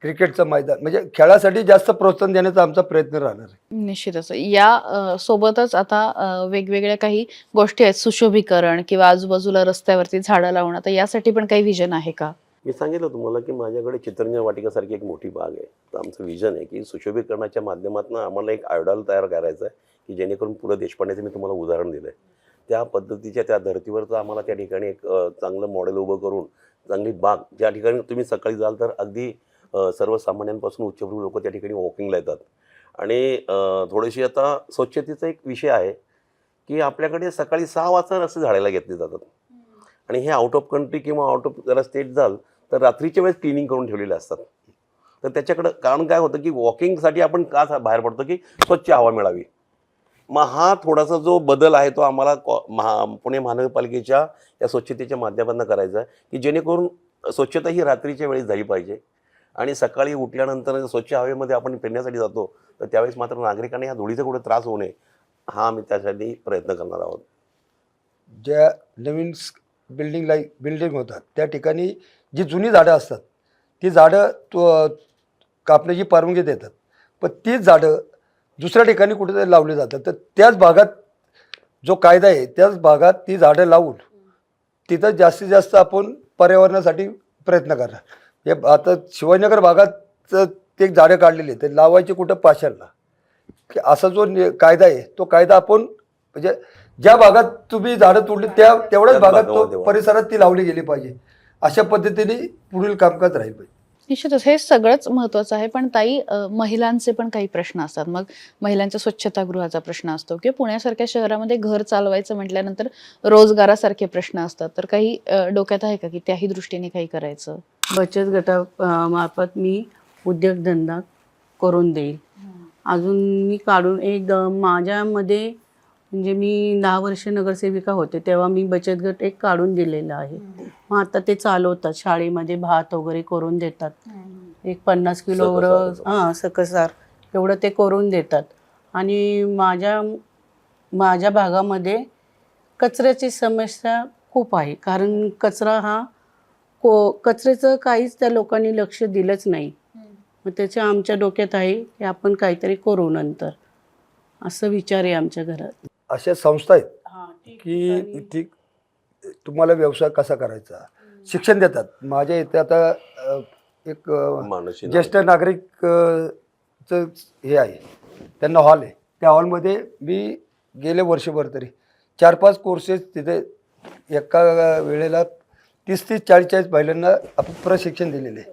क्रिकेटचं मैदान म्हणजे खेळासाठी जास्त प्रोत्साहन देण्याचा आमचा प्रयत्न राहणार आहे. निश्चितच. या सोबतच आता वेगवेगळ्या काही गोष्टी आहेत, सुशोभीकरण किंवा आजूबाजूला रस्त्यावरती झाडं लावणं, तर यासाठी पण काही विजन आहे का? मी सांगितलं तुम्हाला की माझ्याकडे चित्रंजन वाटिकासारखी एक मोठी बाग आहे. तर आमचं विजन आहे की सुशोभीकरणाच्या माध्यमातून आम्हाला एक आयडॉल तयार करायचं आहे की जेणेकरून पु ल देशपांडेचं मी तुम्हाला उदाहरण दिलं आहे त्या पद्धतीच्या त्या धर्तीवरचं आम्हाला त्या ठिकाणी एक चांगलं मॉडेल उभं करून चांगली बाग, ज्या ठिकाणी तुम्ही सकाळी जाल तर अगदी सर्वसामान्यांपासून उच्चभ्रू लोक त्या ठिकाणी वॉकिंगला येतात. आणि थोडीशी आता स्वच्छतेचा एक विषय आहे की आपल्याकडे सकाळी 6 वाजता रस्ते झाडायला घेतले जातात. आणि हे आउट ऑफ कंट्री किंवा आउट ऑफ जरा स्टेट जाल तर रात्रीच्या वेळेस क्लिनिंग करून ठेवलेले असतात. तर त्याच्याकडं कारण काय होतं की वॉकिंगसाठी आपण का बाहेर पडतो की स्वच्छ हवा मिळावी. मग हा थोडासा जो बदल आहे तो आम्हाला पुणे महानगरपालिकेच्या या स्वच्छतेच्या माध्यमातून करायचा आहे की जेणेकरून स्वच्छता ही रात्रीच्या वेळेस झाली पाहिजे. आणि सकाळी उठल्यानंतर स्वच्छ हवेमध्ये आपण फिरण्यासाठी जातो तर त्यावेळेस मात्र नागरिकांना या धुळीचा कुठे त्रास होऊ नये हा आम्ही त्यासाठी प्रयत्न करणार आहोत. ज्या नवीन बिल्डिंग होतात त्या ठिकाणी जी जुनी झाडं असतात ती झाडं कापण्याची परवानगी देतात, पण तीच झाडं दुसऱ्या ठिकाणी कुठेतरी लावली जातात. तर त्याच भागात जो कायदा आहे त्याच भागात ती झाडं लावून तिथं जास्तीत जास्त आपण पर्यावरणासाठी प्रयत्न करणार. हे आता शिवाजीनगर भागात ते झाडं काढलेली ते लावायचे कुठं पाशाला की असा जो कायदा आहे तो कायदा आपण म्हणजे ज्या भागात तुम्ही झाडं तोडली तेवढ्याच भागात तो परिसरात ती लावली गेली पाहिजे. अशा पद्धतीने पुढील कामकाज राहील पाहिजे. निश्चितच हे सगळंच महत्वाचं आहे. पण ताई, महिलांचे पण काही प्रश्न असतात. मग महिलांच्या स्वच्छतागृहाचा प्रश्न असतो किंवा पुण्यासारख्या शहरामध्ये घर चालवायचं म्हटल्यानंतर रोजगारासारखे प्रश्न असतात. तर काही डोक्यात आहे का की त्याही दृष्टीने काही करायचं? बचत गटा मार्फत मी उद्योगधंदा करून देईल. अजून मी काढून माझ्यामध्ये म्हणजे मी 10 वर्ष नगरसेविका होते तेव्हा मी बचत गट एक काढून दिलेला आहे. मग आता ते चालवतात, शाळेमध्ये भात वगैरे करून देतात. एक 50 किलोवर हां सकसार एवढं ते करून देतात. आणि माझ्या भागामध्ये कचऱ्याची समस्या खूप आहे, कारण कचरा हा कचऱ्याचं काहीच त्या लोकांनी लक्ष दिलंच नाही. मग त्याच्या आमच्या डोक्यात आहे की आपण काहीतरी करू नंतर, असं विचार आहे आमच्या घरात. अशा संस्था आहेत हां की ती तुम्हाला व्यवसाय कसा करायचा शिक्षण देतात. माझ्या इथे आता एक मानसी ज्येष्ठ नागरिक चं हे आहे, त्यांना हॉल आहे. त्या हॉलमध्ये मी गेले वर्षभर तरी 4-5 कोर्सेस तिथे एका वेळेला 30-30, 40-40 महिलांना आपण प्रशिक्षण दिलेले आहे.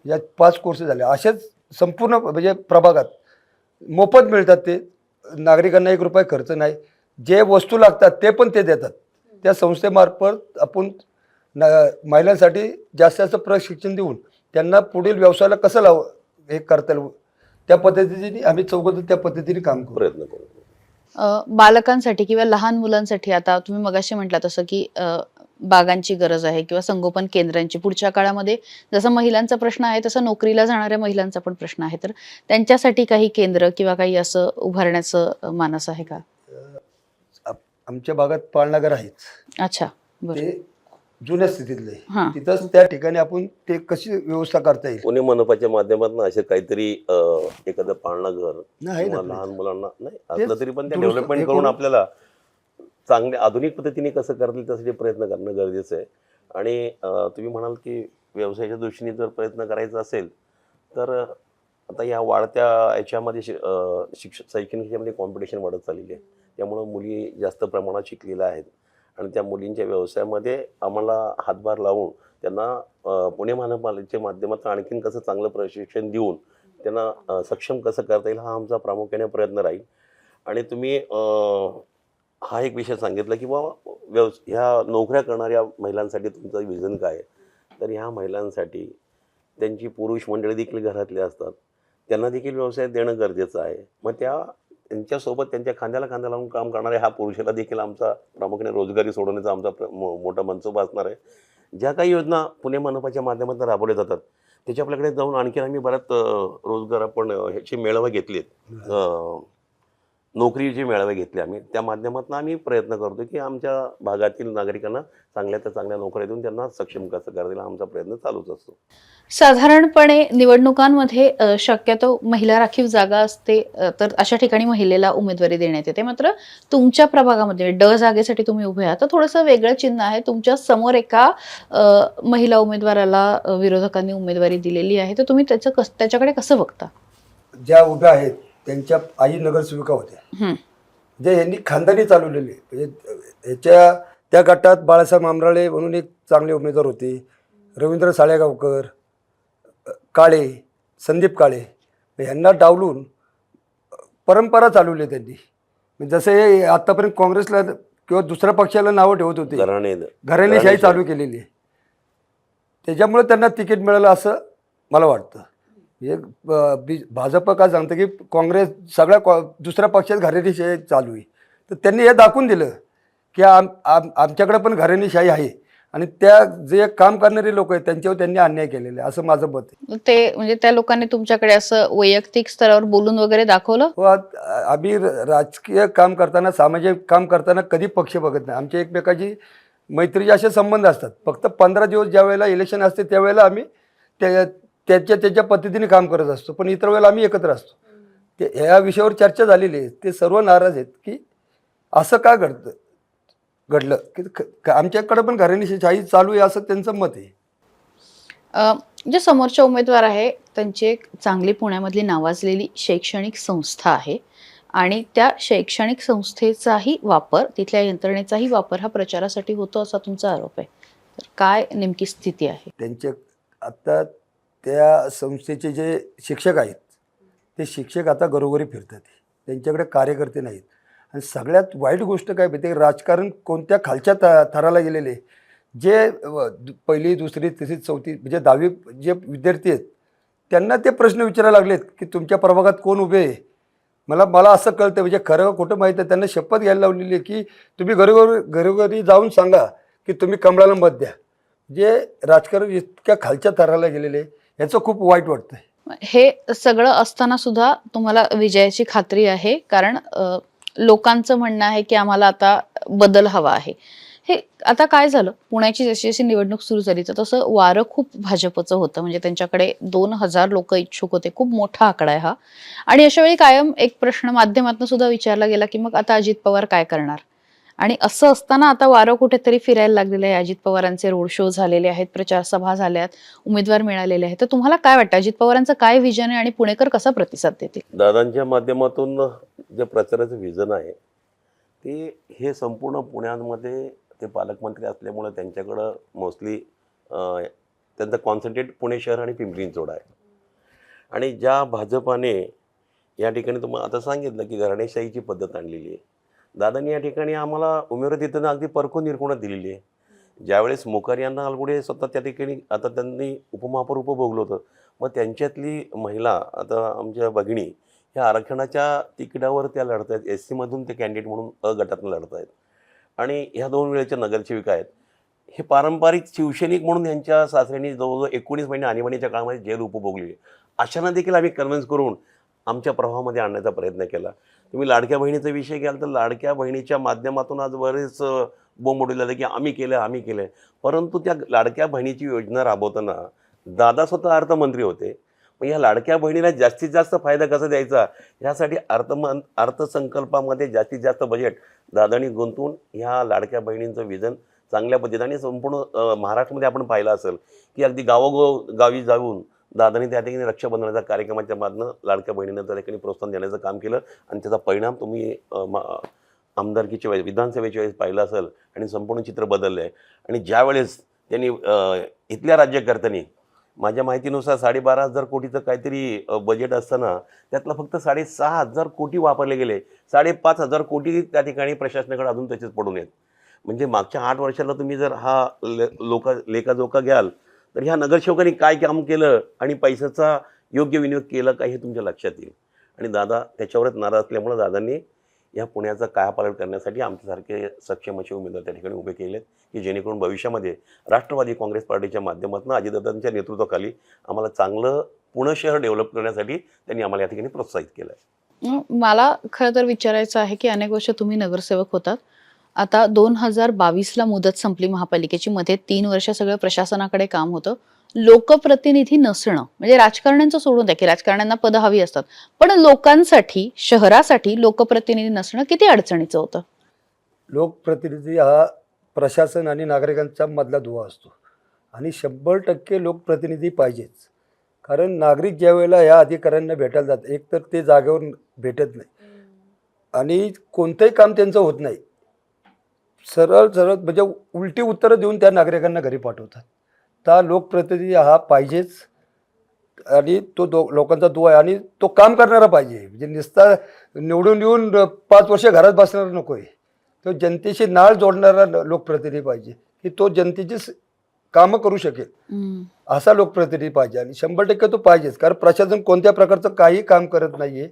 या 5 कोर्सेस झाले. असेच संपूर्ण म्हणजे प्रभागात मोफत मिळतात. ते नागरिकांना 1 रुपया खर्च नाही. जे वस्तू लागतात ते पण ते देतात. त्या संस्थेमार्फत आपण महिलांसाठी जास्त जास्त प्रशिक्षण देऊन त्यांना पुढील व्यवसायाला कसं हे करता येईल त्या पद्धतीने आम्ही चौघं त्या पद्धतीने काम करू. प्रयत्न करू. बालकांसाठी किंवा लहान मुलांसाठी आता तुम्ही मगाशी म्हटलं तसं की बागांची गरज आहे किंवा संगोपन केंद्रांची. पुढच्या काळामध्ये जसा महिलांचा प्रश्न आहे तसा नोकरीला जाणाऱ्या महिलांचा पण प्रश्न आहे, तर त्यांच्यासाठी काही केंद्र किंवा काही असं उभारण्याचं मानस आहे का? आमच्या भागात पाळनागर आहेच. अच्छा, बरं. ते जुन्या स्थितीतले हां. तिथंच त्या ठिकाणी आपण ते कशी व्यवस्था करता येईल. पुणे मनपाच्या माध्यमातून असे काहीतरी एखादं पाळणाघर नाही किंवा ना, लहान मुलांना नाही तेच असलं तरी पण ते दुरुस्त डेव्हलपमेंट हे करून करून- आपल्याला चांगल्या आधुनिक पद्धतीने कसं करता येईल त्यासाठी प्रयत्न करणं गरजेचं आहे. आणि तुम्ही म्हणाल की व्यवसायाच्या दृष्टीने जर प्रयत्न करायचा असेल तर आता या वाढत्या याच्यामध्ये शैक्षणिक ह्याच्यामध्ये कॉम्पिटिशन वाढत चाललेली आहे. त्यामुळं मुली जास्त प्रमाणात शिकलेल्या आहेत आणि त्या मुलींच्या व्यवसायामध्ये आम्हाला हातभार लावून त्यांना पुणे महानगरपालिकेच्या माध्यमातून आणखीन कसं चांगलं प्रशिक्षण देऊन त्यांना सक्षम कसं करता येईल हा आमचा प्रामुख्याने प्रयत्न राहील. आणि तुम्ही हा एक विषय सांगितला की बाबा ह्या नोकऱ्या करणाऱ्या महिलांसाठी तुमचं विजन काय आहे. तर ह्या महिलांसाठी त्यांची पुरुष मंडळी देखील घरातले असतात, त्यांना देखील व्यवसाय देणं गरजेचं आहे. मग त्यांच्यासोबत त्यांच्या खांद्याला खांदा लावून काम करणाऱ्या ह्या पुरुषाला देखील आमचा प्रामुख्याने रोजगारी सोडवण्याचा आमचा मोठा मनसुबा असणार आहे. ज्या काही योजना पुणे मनपाच्या माध्यमातून राबवल्या जातात त्याच्या आपल्याकडे जाऊन आणखी आम्ही बऱ्याच रोजगार आपण ह्याचे मेळावे घेतलेत, नोकरीचे मेळावे घेतले आम्ही. त्या माध्यमातून आम्ही प्रयत्न करतो की आमच्या भागातील नागरिकांना चांगल्या त्या चांगल्या नोकऱ्या देऊन त्यांना सक्षम कसं करता येईल आमचा प्रयत्न चालूच असतो. साधारणपणे निवडणुकांमध्ये शक्यतो महिला राखीव जागा असते, तर अशा ठिकाणी महिलेला उमेदवारी देण्यात येते. मात्र तुमच्या प्रभागामध्ये ड जागेसाठी तुम्ही उभे आहात तर थोडंसं वेगळं चिन्ह आहे. तुमच्या समोर एका महिला उमेदवाराला विरोधकांनी उमेदवारी दिलेली आहे, तर तुम्ही त्याच्याकडे कसं बघता? ज्या उभ्या आहेत त्यांच्या आई नगरसेविका होत्या, जे यांनी खानदानी चालवलेले. म्हणजे त्या गटात बाळासाहेब आमराळे म्हणून एक चांगले उमेदवार होते, रवींद्र साळेगावकर, काळे, संदीप काळे. यांना डावलून परंपरा चालवली त्यांनी. जसे आतापर्यंत काँग्रेसला किंवा दुसऱ्या पक्षाला नावं ठेवत होते, घराणेशाही चालू केलेली आहे. त्याच्यामुळे त्यांना तिकीट मिळालं असं मला वाटतं. भाजप काय सांगतं की काँग्रेस सगळ्या दुसऱ्या पक्षात घराणेशाही चालू आहे. तर त्यांनी हे दाखवून दिलं की आमच्याकडे पण घराणेशाही आहे आणि त्या जे काम करणारे लोक आहेत त्यांच्यावर त्यांनी अन्याय केलेला आहे, असं माझं मत आहे. ते म्हणजे त्या लोकांनी तुमच्याकडे असं वैयक्तिक स्तरावर बोलून वगैरे दाखवलं? हो, आम्ही राजकीय काम करताना, सामाजिक काम करताना कधी पक्ष बघत नाही. आमच्या एकमेकाची मैत्रीचे असे संबंध असतात. फक्त 15 दिवस ज्या वेळेला इलेक्शन असते त्यावेळेला आम्ही त्याच्या पद्धतीने काम करत असतो, पण इतर वेळेला आम्ही एकत्र असतो. ते ह्या विषयावर चर्चा झालेली आहे. ते सर्व नाराज आहेत की असं का घडलं की आमच्याकडे पण घराणेशाही चालू आहे असं त्यांचं मत आहे. जे समोरचे उमेदवार आहे त्यांची एक चांगली पुण्यामधली नावाजलेली शैक्षणिक संस्था आहे आणि त्या शैक्षणिक संस्थेचाही वापर, तिथल्या यंत्रणेचाही वापर हा प्रचारासाठी होतो असा तुमचा आरोप आहे. तर काय नेमकी स्थिती आहे? त्यांचे आता त्या संस्थेचे जे शिक्षक आहेत ते शिक्षक आता घरोघरी फिरतात, त्यांच्याकडे कार्यकर्ते नाहीत. आणि सगळ्यात वाईट गोष्ट काय माहिती आहे, राजकारण कोणत्या खालच्या थराला गेलेले. जे पहिली, दुसरी, तिसरी, चौथी म्हणजे 10वी जे विद्यार्थी आहेत त्यांना ते प्रश्न विचारायला लागलेत की तुमच्या प्रभागात कोण उभे आहे. मला असं कळतं, म्हणजे खरं खोटं माहीत आहे, त्यांना शपथ घ्यायला लावलेली आहे की तुम्ही घरोघरी जाऊन सांगा की तुम्ही कमळाला मत द्या. जे राजकारण इतक्या खालच्या थराला गेलेले. याचं खूप वाईट वाटतंय. हे सगळं असताना सुद्धा तुम्हाला विजयाची खात्री आहे, कारण लोकांचं म्हणणं आहे की आम्हाला आता बदल हवा आहे. हे आता काय झालं, पुण्याची जशी जशी निवडणूक सुरू झाली तर तसं वारं खूप भाजपचं होतं. म्हणजे त्यांच्याकडे 2,000 लोक इच्छुक होते. खूप मोठा आकडा आहे हा. आणि अशा वेळी कायम एक प्रश्न माध्यमातून सुद्धा विचारला गेला की मग आता अजित पवार काय करणार. आणि असं असताना आता वारं कुठेतरी फिरायला लागलेलं आहे. अजित पवारांचे रोड शो झालेले आहेत, प्रचार सभा झाल्यात, उमेदवार मिळालेले आहेत. तर तुम्हाला काय वाटतं, अजित पवारांचं काय विजन आहे आणि पुणेकर कसा प्रतिसाद देतील? दादांच्या माध्यमातून जे प्रचाराचं व्हिजन आहे ते हे संपूर्ण पुण्यामध्ये ते पालकमंत्री असल्यामुळे त्यांच्याकडं मोस्टली त्यांचं कॉन्सन्ट्रेट पुणे शहर आणि पिंपरी चिंचवड आहे. आणि ज्या भाजपाने या ठिकाणी तुम्हाला आता सांगितलं की घराणेशाहीची पद्धत आणलेली आहे, दादांनी या ठिकाणी आम्हाला उमेदवारी देताना अगदी परखून निर्कुणच दिलेली आहे. ज्यावेळेस मोकार यांना अलगुडे स्वतः त्या ठिकाणी आता त्यांनी उपमहापौर उपभोगलं होतं, मग त्यांच्यातली महिला आता आमच्या भगिनी ह्या आरक्षणाच्या तिकिटावर त्या लढत आहेत. एस सीमधून ते कॅन्डिडेट म्हणून अ गटातून लढत आहेत. आणि ह्या 2 वेळेच्या नगरसेविका आहेत. हे पारंपरिक शिवसैनिक म्हणून यांच्या सासऱ्यांनी जवळजवळ 19 महिने आणीबाणीच्या काळामध्ये जेल उपभोगली. अशांना देखील आम्ही कन्व्हिन्स करून आमच्या प्रवाहामध्ये आणण्याचा प्रयत्न केला. तुम्ही लाडक्या बहिणीचा विषय घ्याल तर लाडक्या बहिणीच्या माध्यमातून आज बरेच बोंब उडवले जाते की आम्ही केलं. परंतु त्या लाडक्या बहिणीची योजना राबवताना दादा स्वतः अर्थमंत्री होते. मग या लाडक्या बहिणीला जास्तीत जास्त फायदा कसा द्यायचा यासाठी अर्थसंकल्पामध्ये जास्तीत जास्त बजेट दादांनी गुंतवून ह्या लाडक्या बहिणींचं विजन चांगल्या पद्धतीने संपूर्ण महाराष्ट्रामध्ये आपण पाहिलं असेल की अगदी गावी जाऊन दादांनी त्या ठिकाणी रक्षाबंधनाच्या कार्यक्रमाच्या माध्यमातून लाडक्या बहिणींना त्या ठिकाणी प्रोत्साहन देण्याचं काम केलं. आणि त्याचा परिणाम तुम्ही आमदारकीच्या वेळेस विधानसभेच्या वेळेस पाहिलं असेल आणि संपूर्ण चित्र बदललं आहे. आणि ज्यावेळेस त्यांनी इथल्या राज्यकर्त्यांनी माझ्या माहितीनुसार 12,500 कोटीचं काहीतरी बजेट असताना त्यातलं फक्त 6,500 कोटी वापरले गेले. 5,500 कोटी त्या ठिकाणी प्रशासनाकडे अजून तसेच पडून आहेत. म्हणजे मागच्या 8 वर्षाला तुम्ही जर हा लेखाजोखा घ्याल तर ह्या नगरसेवकांनी काय काम केलं आणि पैशाचा योग्य विनियोग केला काय हे तुमच्या लक्षात येईल. आणि दादा त्याच्यावरच नाराज असल्यामुळे दादांनी या पुण्याचा कायापालट करण्यासाठी आमच्यासारखे सक्षम असे उमेदवार त्या ठिकाणी उभे केलेत की जेणेकरून भविष्यामध्ये राष्ट्रवादी काँग्रेस पार्टीच्या माध्यमातून अजितदादांच्या नेतृत्वाखाली आम्हाला चांगलं पुणे शहर डेव्हलप करण्यासाठी त्यांनी आम्हाला या ठिकाणी प्रोत्साहित केलं आहे. मला खरं तर विचारायचं आहे की अनेक वर्ष तुम्ही नगरसेवक होतात. आता 2022ला मुदत संपली महापालिकेची. मध्ये 3 वर्ष सगळं प्रशासनाकडे काम होतं. लोकप्रतिनिधी नसणं म्हणजे राजकारण्यांचं सोडून द्या की राजकारण्यांना पदं हवी असतात, पण लोकांसाठी शहरासाठी लोकप्रतिनिधी नसणं किती अडचणीचं होतं? लोकप्रतिनिधी हा प्रशासन आणि नागरिकांच्या मधला दुवा असतो आणि 100% लोकप्रतिनिधी पाहिजेच. कारण नागरिक ज्या वेळेला ह्या अधिकाऱ्यांना भेटायला जातात, एक तर ते जागेवर भेटत नाही आणि कोणतंही काम त्यांचं होत नाही. सरळ म्हणजे उलटी उत्तरं देऊन त्या नागरिकांना घरी पाठवतात. तर लोकप्रतिनिधी हा पाहिजेच आणि तो लोकांचा दुवा आहे आणि तो काम करणारा पाहिजे. म्हणजे नुसता निवडून येऊन 5 वर्ष घरात बसणारा नको आहे. तो जनतेशी नाळ जोडणारा लोकप्रतिनिधी पाहिजे की तो जनतेची कामं करू शकेल असा लोकप्रतिनिधी पाहिजे. आणि 100% तो पाहिजेच. कारण प्रशासन कोणत्या प्रकारचं काही काम करत नाही आहे,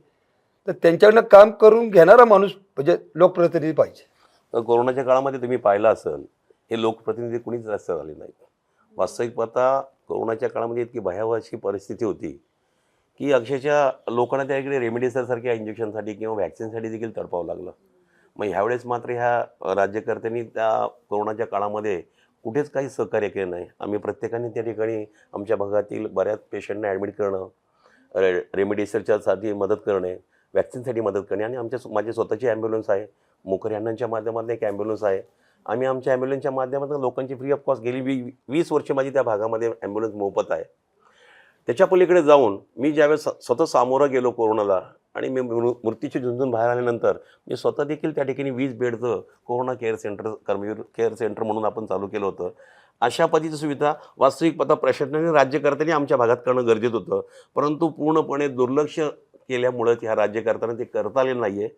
तर त्यांच्याकडनं काम करून घेणारा माणूस म्हणजे लोकप्रतिनिधी पाहिजे. तर कोरोनाच्या काळामध्ये तुम्ही पाहिलं असेल हे लोकप्रतिनिधी कुणीच जास्त झाले नाहीत. वास्तविक पाहता कोरोनाच्या काळामध्ये इतकी भयावह अशी परिस्थिती होती की अक्षरशः लोकांना त्याकडे रेमडेसिवीरसारख्या इंजेक्शनसाठी किंवा व्हॅक्सिनसाठी देखील तडपावं लागलं. मग ह्यावेळेस मात्र ह्या राज्यकर्त्यांनी त्या कोरोनाच्या काळामध्ये कुठेच काही सहकार्य केलं नाही. आम्ही प्रत्येकाने त्या ठिकाणी आमच्या भागातील बऱ्याच पेशंटना ॲडमिट करणं, रेमडेसिवीरच्यासाठी मदत करणे, व्हॅक्सिनसाठी मदत करणे आणि माझी स्वतःची ॲम्ब्युलन्स आहे. मोकर यांच्या माध्यमातून एक ॲम्ब्युलन्स आहे. आम्ही आमच्या ॲम्ब्युलन्सच्या माध्यमातून लोकांची फ्री ऑफ कॉस्ट गेली 20 वर्ष माझी त्या भागामध्ये ॲम्ब्युलन्स मोफत आहे. त्याच्या पलीकडे जाऊन मी ज्यावेळेस स्वतः सामोरं गेलो कोरोनाला आणि मी मृत्यूची झुंजून बाहेर आल्यानंतर मी स्वतः देखील त्या ठिकाणी 20 बेडचं corona care centre Karmaveer care centre म्हणून आपण चालू केलं होतं. अशा पद्धतीची सुविधा वास्तविक पाहता प्रशासनाने राज्यकर्त्यांनी आमच्या भागात करणं गरजेचं होतं. परंतु पूर्णपणे दुर्लक्ष केल्यामुळं ह्या राज्यकर्त्यांना ते करता आले नाही आहे.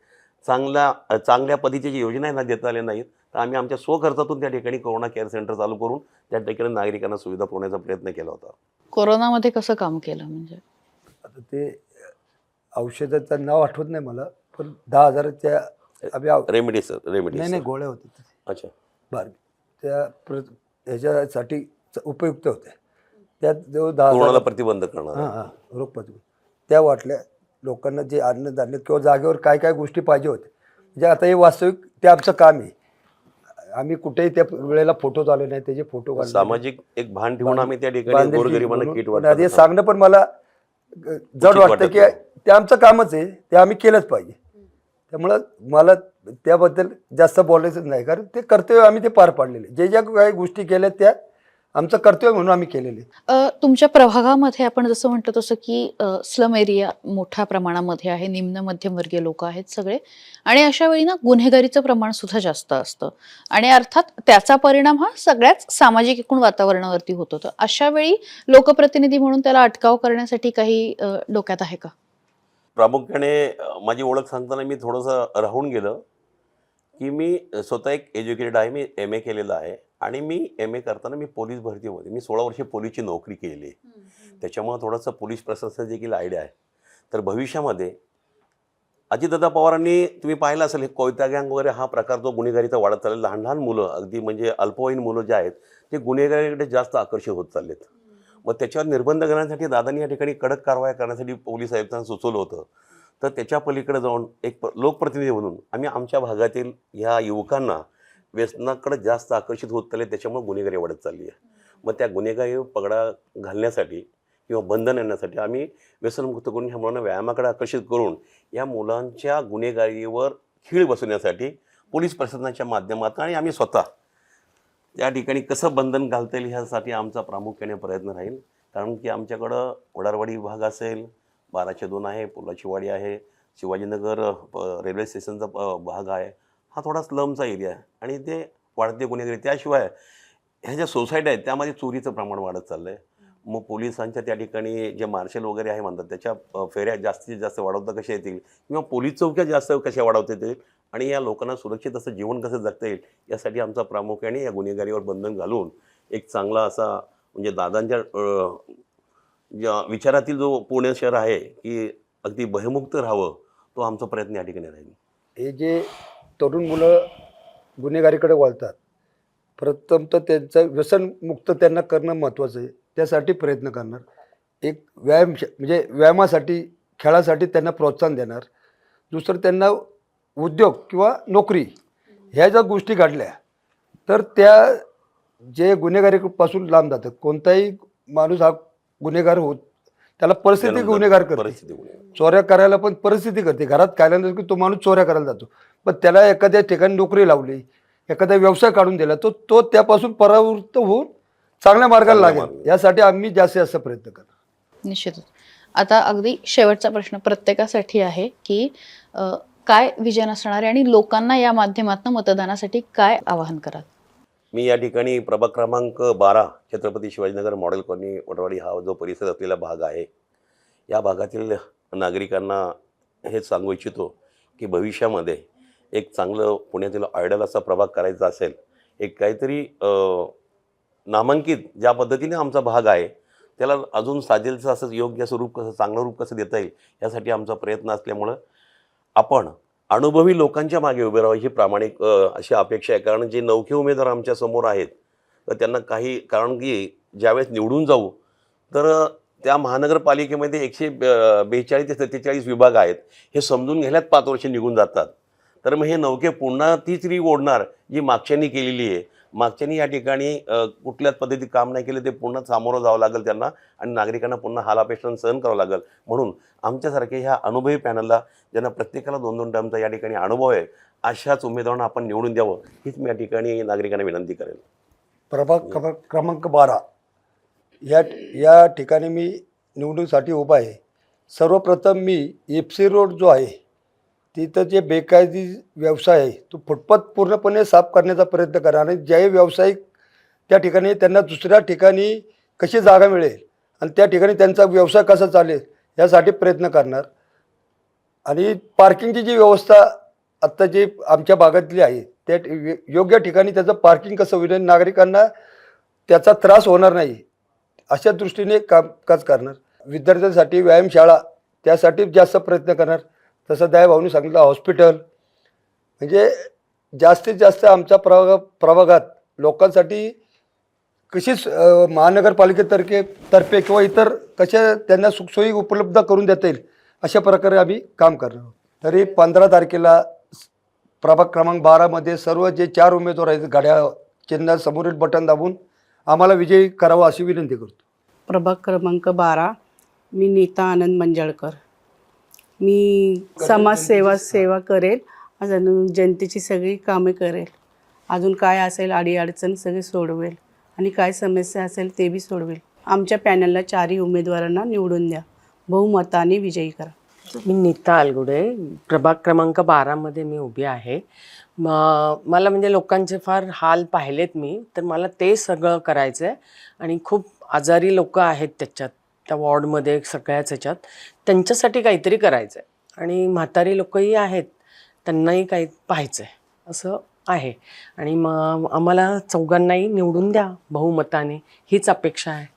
चांगल्या पद्धतीची योजनांना देता आल्या नाहीत. तर आम्ही आमच्या स्वखर्चातून त्या ठिकाणी कोरोना केअर सेंटर चालू करून त्या ठिकाणी नागरिकांना सुविधा पुरवण्याचा प्रयत्न केला होता. कोरोनामध्ये कसं काम केलं म्हणजे? आता ते औषधाचं नाव आठवत नाही मला, पण 10,000च्या आम्ही रेमेडी नाही गोळ्या होत्या. अच्छा बरं त्या ह्याच्यासाठी उपयुक्त होते. त्यात जो 10,000 कोरोनाला प्रतिबंध करणार हां हां रोख प्रतिबंध त्या वाटल्या. लोकांना जे अन्नधान्य किंवा जागेवर काय काय गोष्टी पाहिजे होत्या, म्हणजे आता हे वास्तविक ते आमचं काम आहे. आम्ही कुठेही त्या वेळेला फोटो चालू नाही, त्याचे फोटो काढले. सामाजिक एक भान ठेवून आम्ही त्या ठिकाणी बांधिलकी गोरगरिबांना म्हणून. किट पण आधी वाटतो. सांगणं पण मला जड वाटतं की ते आमचं कामच आहे, ते आम्ही केलंच पाहिजे. त्यामुळं मला त्याबद्दल जास्त बोलायचं नाही, कारण ते कर्तव्य आम्ही ते पार पाडलेले. जे ज्या काही गोष्टी केल्या त्या आमचं कर्तव्य म्हणून आम्ही केलेले. तुमच्या प्रभागामध्ये आपण जसं म्हणतो तसं की स्लम एरिया मोठ्या प्रमाणामध्ये आहे, निम्न मध्यमवर्गीय लोक आहेत सगळे, आणि अशा वेळी ना गुन्हेगारीचं प्रमाण सुद्धा जास्त असतं, आणि अर्थात त्याचा परिणाम हा सगळ्याच सामाजिक एकूण वातावरणावरती होतो. तर अशा वेळी लोकप्रतिनिधी म्हणून त्याला अटकाव करण्यासाठी काही डोक्यात आहे का? प्रामुख्याने माझी ओळख सांगताना मी थोडंसं राहून गेलं की मी स्वतः एक एज्युकेटेड आहे. मी MA केलेलं आहे आणि मी MA करताना मी पोलीस भरतीमध्ये मी 16 वर्षे पोलीसची नोकरी केलेली आहे. त्याच्यामुळं थोडंसं पोलीस प्रशासनाची देखील आयडिया आहे. तर भविष्यामध्ये अजितदादा पवारांनी तुम्ही पाहिलं असेल, हे कोयता गँग वगैरे हा प्रकार जो गुन्हेगारीचा वाढत चाललेला, लहान लहान मुलं अगदी म्हणजे अल्पवयीन मुलं जे आहेत ते गुन्हेगारीकडे जास्त आकर्षित होत चाललेत. मग त्याच्यावर निर्बंध करण्यासाठी दादांनी या ठिकाणी कडक कारवाया करण्यासाठी पोलीस आयुक्तांना सुचवलं होतं. तर त्याच्या पलीकडे जाऊन एक लोकप्रतिनिधी म्हणून आम्ही आमच्या भागातील ह्या युवकांना व्यसनाकडे जास्त आकर्षित होत चालले, त्याच्यामुळे गुन्हेगारी वाढत चालली आहे. मग त्या गुन्हेगारीवर पगडा घालण्यासाठी किंवा बंधन आणण्यासाठी आम्ही व्यसनमुक्त करून ह्या मुलांना व्यायामाकडे आकर्षित करून या मुलांच्या गुन्हेगारीवर खीळ बसवण्यासाठी पोलीस प्रशासनाच्या माध्यमातून आणि आम्ही स्वतः त्या ठिकाणी कसं बंधन घालता येईल ह्यासाठी आमचा प्रामुख्याने प्रयत्न राहील. कारण की आमच्याकडं वडारवाडी विभाग असेल, 1202 आहे, पुलाची वाडी आहे, शिवाजीनगर रेल्वे स्टेशनचा भाग आहे. हा थोडा स्लमचा एरिया आहे आणि ते वाढते गुन्हेगारी. त्याशिवाय ह्या ज्या सोसायटी आहेत त्यामध्ये चोरीचं प्रमाण वाढत चाललं आहे. मग पोलिसांच्या त्या ठिकाणी जे मार्शल वगैरे आहे म्हणतात त्याच्या फेऱ्या जास्तीत जास्त वाढवता कशा येतील किंवा पोलीस चौक्या जास्त कशा वाढवता येतील आणि या लोकांना सुरक्षित असं जीवन कसं जगता येईल यासाठी आमचा प्रामुख्याने या गुन्हेगारीवर बंधन घालून एक चांगला असा म्हणजे दादांच्या ज्या विचारातील जो पुणे शहर आहे की अगदी भयमुक्त राहावं, तो आमचा प्रयत्न या ठिकाणी राहील. हे जे तरुण मुलं गुन्हेगारीकडे वळतात, प्रथम तर त्यांचं व्यसनमुक्त त्यांना करणं महत्त्वाचं आहे. त्यासाठी प्रयत्न करणार. एक म्हणजे व्यायामासाठी, खेळासाठी त्यांना प्रोत्साहन देणार. दुसरं त्यांना उद्योग किंवा नोकरी ह्या ज्या गोष्टी घडल्या तर त्या जे गुन्हेगारीपासून लांब जातात. कोणताही माणूस हा गुन्हेगार होत, त्याला परिस्थिती गुन्हेगार करते. चोऱ्या करायला पण परिस्थिती करते. घरात खायला नसलं की तो माणूस चोऱ्या करायला जातो. पण त्याला एखाद्या ठिकाणी नोकरी लावली, एखादा व्यवसाय काढून दिला, तो त्यापासून परावृत्त होऊन चांगल्या मार्गाला लागेल यासाठी आम्ही जास्तीत जास्त प्रयत्न करणार. निश्चितच. आता अगदी शेवटचा प्रश्न प्रत्येकासाठी आहे की काय विजन असणार आहे आणि लोकांना या माध्यमातून मतदानासाठी काय आवाहन कराल? मी या ठिकाणी प्रभाग क्रमांक 12 छत्रपती शिवाजीनगर मॉडेल कॉलनी वडवाडी हा जो परिसर असलेला भाग आहे, या भागातील नागरिकांना हेच सांगू इच्छितो की भविष्यामध्ये एक चांगलं पुण्यातील आयडल असा प्रभाग करायचा असेल, एक काहीतरी नामांकित ज्या पद्धतीने आमचा भाग आहे त्याला अजून साजेलचं असं योग्य स्वरूप कसं, चांगलं रूप कसं देता येईल यासाठी आमचा प्रयत्न असल्यामुळं आपण अनुभवी लोकांच्या मागे उभे राहावं ही प्रामाणिक अशी अपेक्षा आहे. कारण जे नवखे उमेदवार आमच्या समोर आहेत तर त्यांना काही, कारण की ज्यावेळेस निवडून जाऊ तर त्या महानगरपालिकेमध्ये 142 ते 47 विभाग आहेत. हे समजून घ्यायलाच 5 वर्ष निघून जातात. तर मग हे नवखे पुन्हा तीच री ओढणार जी मागच्यांनी केलेली आहे. मागच्यांनी या ठिकाणी कुठल्याच पद्धतीत काम नाही केलं, ते पुन्हा सामोरं जावं लागेल त्यांना आणि नागरिकांना पुन्हा हालापेष्टा सहन करावं लागेल. म्हणून आमच्यासारखे ह्या अनुभवी पॅनलला, ज्यांना प्रत्येकाला 2-2 टर्मचा या ठिकाणी अनुभव आहे, अशाच उमेदवारांना आपण निवडून द्यावं हीच मी या ठिकाणी नागरिकांना विनंती करेन. प्रभाग क्रमांक 12 या ठिकाणी मी निवडणुकीसाठी उभा आहे. सर्वप्रथम मी FC रोड जो आहे तिथं जे बेकायदी व्यवसाय आहे तो फुटपाथ पूर्णपणे साफ करण्याचा प्रयत्न करा आणि जे व्यावसायिक त्या ठिकाणी त्यांना दुसऱ्या ठिकाणी कशी जागा मिळेल आणि त्या ठिकाणी त्यांचा व्यवसाय कसा चालेल यासाठी प्रयत्न करणार. आणि पार्किंगची जी व्यवस्था आत्ता जी आमच्या भागातली आहे त्या योग्य ठिकाणी त्याचं पार्किंग कसं होईल, नागरिकांना त्याचा त्रास होणार नाही अशा दृष्टीने कामकाज करणार. विद्यार्थ्यांसाठी व्यायामशाळा त्यासाठी जास्त प्रयत्न करणार. तसं दयाभाऊनी सांगितलं हॉस्पिटल, म्हणजे जास्तीत जास्त आमच्या प्रभागात लोकांसाठी कशी महानगरपालिकेतर्फे किंवा इतर कशा त्यांना सुखसोयी उपलब्ध करून देता येईल अशा प्रकारे आम्ही काम करणार आहोत. तरी 15 तारखेला प्रभाग क्रमांक 12मध्ये सर्व जे 4 उमेदवार आहेत घड्याळ चिन्ह समोरील बटन दाबून आम्हाला विजयी करावा अशी विनंती करतो. प्रभाग क्रमांक 12, मी नीता आनंद मंजाळकर. मी सेवा करेल, अजून जनतेची सगळी कामे करेल, अजून काय असेल अडीअडचण सगळे सोडवेल आणि काय समस्या असेल ते बी सोडवेल. आमच्या पॅनलला 4ही उमेदवारांना निवडून द्या, बहुमताने विजयी करा. मी नीता आलगुडे, प्रभाग क्रमांक 12मध्ये मी उभी आहे. मला म्हणजे लोकांचे फार हाल पाहिलेत मी, तर मला ते सगळं करायचं आहे. आणि खूप आजारी लोक आहेत त्याच्यात, त्या वॉर्डमध्ये सगळ्याच ह्याच्यात, त्यांच्यासाठी काहीतरी करायचं आहे. आणि म्हातारी लोकही आहेत, त्यांनाही काही पाहायचं आहे असं आहे. आणि मग आम्हाला चौघांनाही निवडून द्या बहुमताने, हीच अपेक्षा आहे.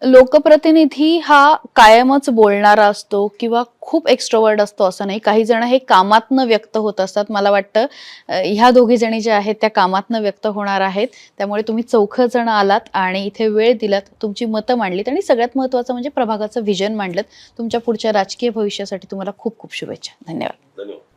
लोकप्रतिनिधी हा कायमच बोलणारा असतो किंवा खूप एक्स्ट्रोवर्ड असतो असं नाही. काही जण हे कामातनं व्यक्त होत असतात. मला वाटतं ह्या दोघी जणी ज्या आहेत त्या कामातनं व्यक्त होणार आहेत. त्यामुळे तुम्ही 4 जण आलात आणि इथे वेळ दिलात, तुमची मतं मांडलीत आणि सगळ्यात महत्त्वाचं म्हणजे प्रभागाचं व्हिजन मांडलं. तुमच्या पुढच्या राजकीय भविष्यासाठी तुम्हाला खूप खूप शुभेच्छा. धन्यवाद. धन्यवाद.